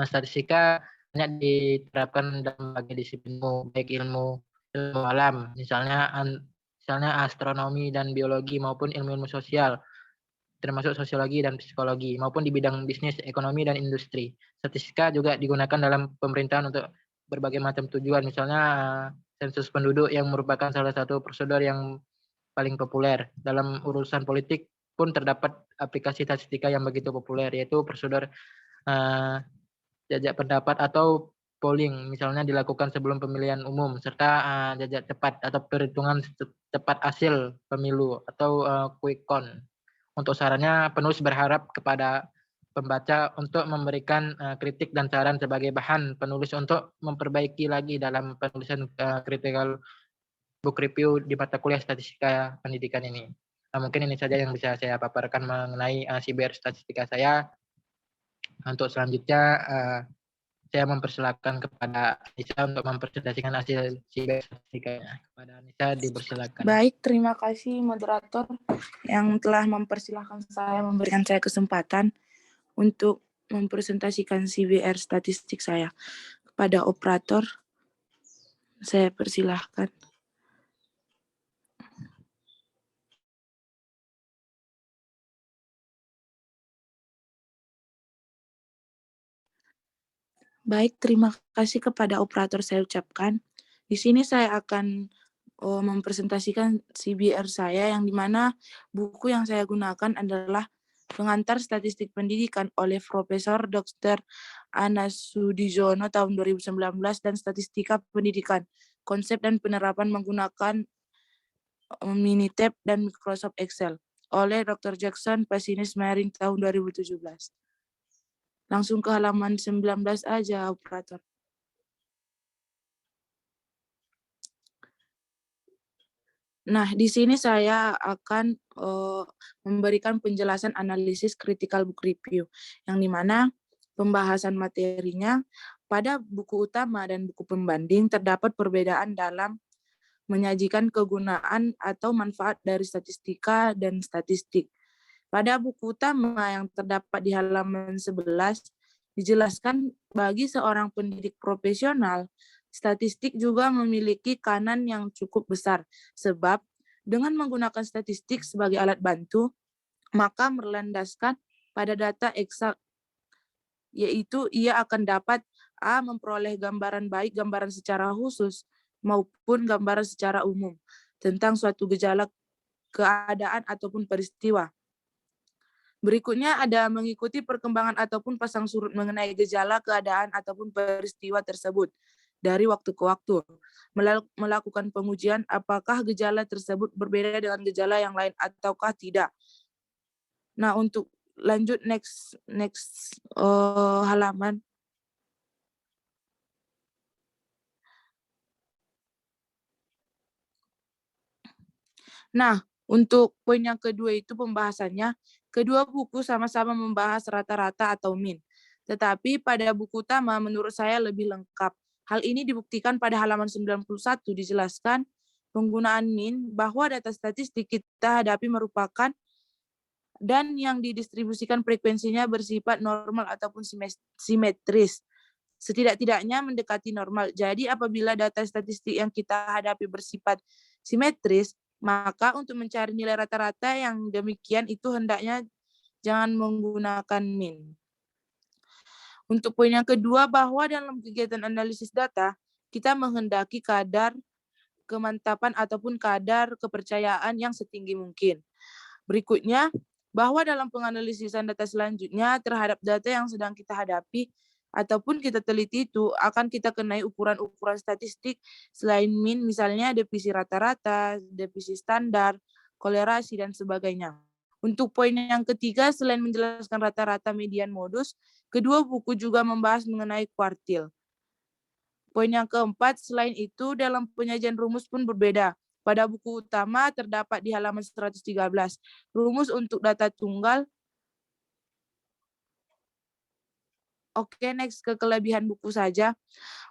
Statistika banyak diterapkan dalam berbagai disiplin, baik ilmu alam, misalnya astronomi dan biologi maupun ilmu-ilmu sosial. termasuk sosiologi dan psikologi, maupun di bidang bisnis, ekonomi, dan industri. Statistika juga digunakan dalam pemerintahan untuk berbagai macam tujuan, misalnya sensus penduduk yang merupakan salah satu prosedur yang paling populer. Dalam urusan politik pun terdapat aplikasi statistika yang begitu populer, yaitu prosedur jajak pendapat atau polling, misalnya dilakukan sebelum pemilihan umum, serta jajak cepat atau perhitungan cepat hasil pemilu atau quick count. Untuk sarannya, penulis berharap kepada pembaca untuk memberikan kritik dan saran sebagai bahan penulis untuk memperbaiki lagi dalam penulisan critical book review di mata kuliah statistika pendidikan ini. Mungkin ini saja yang bisa saya paparkan mengenai siber statistika saya. Untuk selanjutnya, saya mempersilakan kepada Anissa untuk mempresentasikan hasil siber statistikanya. Kepada Anissa dipersilakan. Baik, terima kasih moderator yang telah mempersilahkan saya, memberikan saya kesempatan untuk mempresentasikan CBR statistik saya. Kepada operator, saya persilahkan. Baik, terima kasih kepada operator saya ucapkan. Di sini saya akan mempresentasikan CBR saya, yang dimana buku yang saya gunakan adalah Pengantar Statistik Pendidikan oleh Profesor Dr. Ana Sudijono tahun 2019 dan Statistika Pendidikan, Konsep dan Penerapan menggunakan Minitab dan Microsoft Excel oleh Dr. Jackson Pasinis Mering tahun 2017. Langsung ke halaman 19 aja, operator. Nah, di sini saya akan memberikan penjelasan analisis critical book review, yang dimana pembahasan materinya pada buku utama dan buku pembanding terdapat perbedaan dalam menyajikan kegunaan atau manfaat dari statistika dan statistik. Pada buku utama yang terdapat di halaman 11, dijelaskan bagi seorang pendidik profesional, statistik juga memiliki kanan yang cukup besar, sebab dengan menggunakan statistik sebagai alat bantu, maka berlandaskan pada data eksak, yaitu ia akan dapat memperoleh gambaran baik gambaran secara khusus maupun gambaran secara umum tentang suatu gejala, keadaan, ataupun peristiwa. Berikutnya ada mengikuti perkembangan ataupun pasang surut mengenai gejala, keadaan, ataupun peristiwa tersebut dari waktu ke waktu. Melakukan pengujian apakah gejala tersebut berbeda dengan gejala yang lain ataukah tidak. Nah, untuk lanjut next halaman. Nah, untuk poin yang kedua itu pembahasannya, kedua buku sama-sama membahas rata-rata atau mean. Tetapi pada buku utama menurut saya lebih lengkap. Hal ini dibuktikan pada halaman 91 dijelaskan penggunaan mean bahwa data statistik kita hadapi merupakan dan yang didistribusikan frekuensinya bersifat normal ataupun simetris. Setidak-tidaknya mendekati normal. Jadi apabila data statistik yang kita hadapi bersifat simetris, maka untuk mencari nilai rata-rata yang demikian itu hendaknya jangan menggunakan mean. Untuk poin yang kedua, bahwa dalam kegiatan analisis data, kita menghendaki kadar kemantapan ataupun kadar kepercayaan yang setinggi mungkin. Berikutnya, bahwa dalam penganalisisan data selanjutnya terhadap data yang sedang kita hadapi ataupun kita teliti itu akan kita kenai ukuran-ukuran statistik selain mean, misalnya divisi rata-rata, divisi standar, kolerasi, dan sebagainya. Untuk poin yang ketiga, selain menjelaskan rata-rata, median, modus, kedua buku juga membahas mengenai kuartil. Poin yang keempat, selain itu dalam penyajian rumus pun berbeda. Pada buku utama terdapat di halaman 113, rumus untuk data tunggal. Oke, next ke kelebihan buku saja.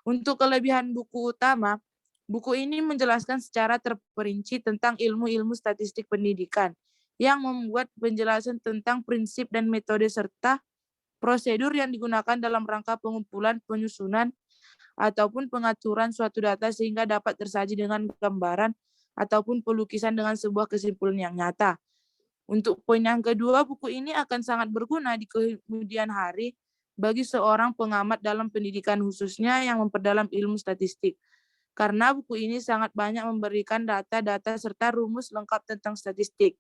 Untuk kelebihan buku utama, buku ini menjelaskan secara terperinci tentang ilmu-ilmu statistik pendidikan yang membuat penjelasan tentang prinsip dan metode serta prosedur yang digunakan dalam rangka pengumpulan, penyusunan, ataupun pengaturan suatu data sehingga dapat tersaji dengan gambaran ataupun pelukisan dengan sebuah kesimpulan yang nyata. Untuk poin yang kedua, buku ini akan sangat berguna di kemudian hari bagi seorang pengamat dalam pendidikan khususnya yang memperdalam ilmu statistik. Karena buku ini sangat banyak memberikan data-data serta rumus lengkap tentang statistik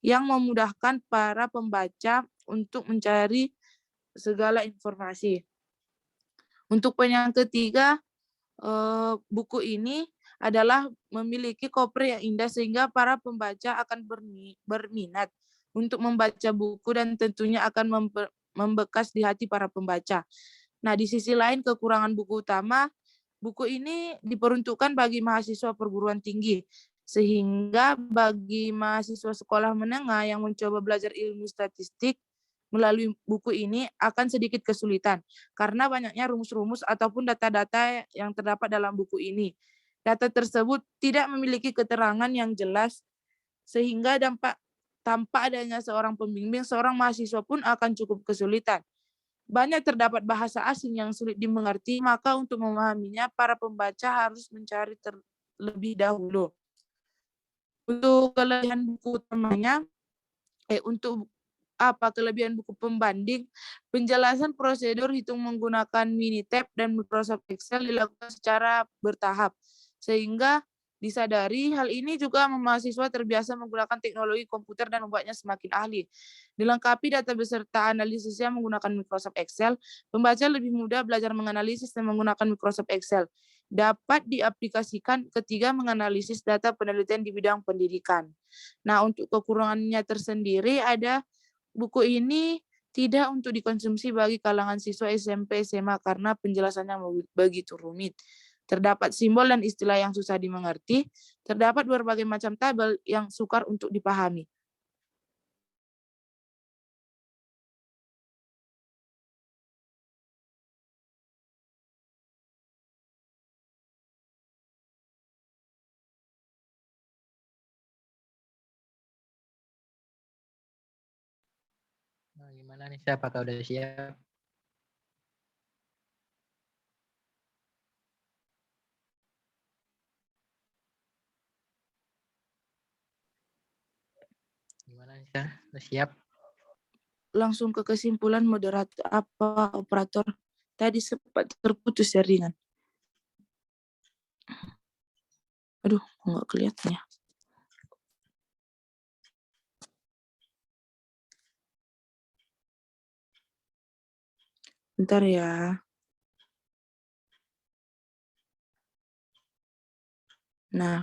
yang memudahkan para pembaca untuk mencari segala informasi. Untuk poin yang ketiga, buku ini adalah memiliki cover yang indah sehingga para pembaca akan berminat untuk membaca buku dan tentunya akan membekas di hati para pembaca. Nah, di sisi lain kekurangan buku utama, buku ini diperuntukkan bagi mahasiswa perguruan tinggi, sehingga bagi mahasiswa sekolah menengah yang mencoba belajar ilmu statistik melalui buku ini akan sedikit kesulitan karena banyaknya rumus-rumus ataupun data-data yang terdapat dalam buku ini. Data tersebut tidak memiliki keterangan yang jelas sehingga tanpa adanya seorang pembimbing, seorang mahasiswa pun akan cukup kesulitan. Banyak terdapat bahasa asing yang sulit dimengerti, maka untuk memahaminya para pembaca harus mencari terlebih dahulu. Untuk kelebihan buku utamanya, kelebihan buku pembanding, penjelasan prosedur hitung menggunakan Minitab dan Microsoft Excel dilakukan secara bertahap, sehingga disadari hal ini juga mahasiswa terbiasa menggunakan teknologi komputer dan membuatnya semakin ahli. Dilengkapi data beserta analisisnya menggunakan Microsoft Excel, pembaca lebih mudah belajar menganalisis dan menggunakan Microsoft Excel. Dapat diaplikasikan ketika menganalisis data penelitian di bidang pendidikan. Nah, untuk kekurangannya tersendiri ada buku ini tidak untuk dikonsumsi bagi kalangan siswa SMP SMA karena penjelasannya begitu rumit. Terdapat simbol dan istilah yang susah dimengerti, terdapat berbagai macam tabel yang sukar untuk dipahami. Nah, gimana nih, apakah udah siap? Gimana nih, udah siap? Langsung ke kesimpulan moderator operator. Tadi sempat terputus jaringan. Aduh, nggak kelihatan ya. Bentar ya. Nah,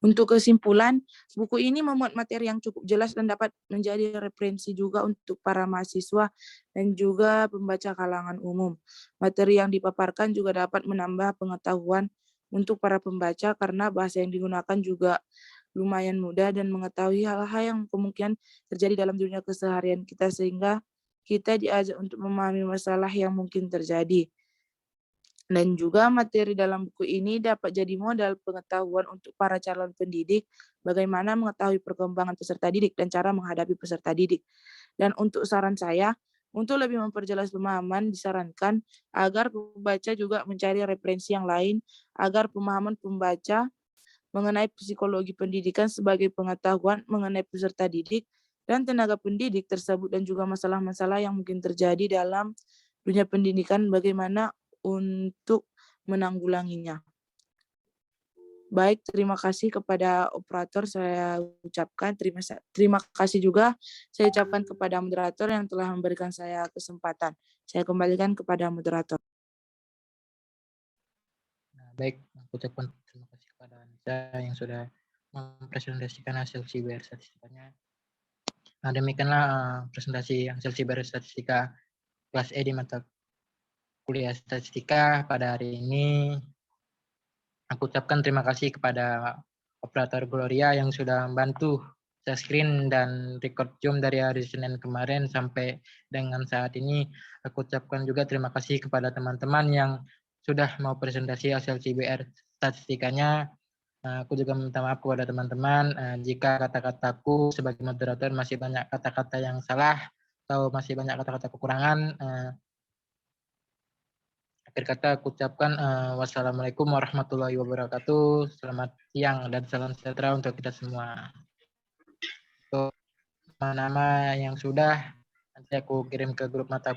untuk kesimpulan, buku ini memuat materi yang cukup jelas dan dapat menjadi referensi juga untuk para mahasiswa dan juga pembaca kalangan umum. Materi yang dipaparkan juga dapat menambah pengetahuan untuk para pembaca karena bahasa yang digunakan juga lumayan mudah dan mengetahui hal-hal yang kemungkinan terjadi dalam dunia keseharian kita sehingga kita diajak untuk memahami masalah yang mungkin terjadi. Dan juga materi dalam buku ini dapat jadi modal pengetahuan untuk para calon pendidik bagaimana mengetahui perkembangan peserta didik dan cara menghadapi peserta didik. Dan untuk saran saya, untuk lebih memperjelas pemahaman disarankan agar pembaca juga mencari referensi yang lain agar pemahaman pembaca mengenai psikologi pendidikan sebagai pengetahuan mengenai peserta didik dan tenaga pendidik tersebut dan juga masalah-masalah yang mungkin terjadi dalam dunia pendidikan bagaimana untuk menanggulanginya. Baik, terima kasih kepada operator saya ucapkan. Terima kasih juga saya ucapkan kepada moderator yang telah memberikan saya kesempatan. Saya kembalikan kepada moderator. Nah, baik, aku ucapkan terima kasih kepada Anissa yang sudah mempresentasikan hasil CBR statistikanya. Nah, demikianlah presentasi hasil CBR statistika kelas E di mata kuliah statistika pada hari ini. Aku ucapkan terima kasih kepada operator Gloria yang sudah membantu share screen dan record Zoom dari hari Senin kemarin sampai dengan saat ini. Aku ucapkan juga terima kasih kepada teman-teman yang sudah mau presentasi hasil CBR statistikanya. Aku juga minta maaf kepada teman-teman jika kata-kataku sebagai moderator masih banyak kata-kata yang salah atau masih banyak kata-kata kekurangan. Akhir kata aku ucapkan wassalamualaikum warahmatullahi wabarakatuh. Selamat siang dan salam sejahtera untuk kita semua. nama-nama yang sudah nanti aku kirim ke grup mata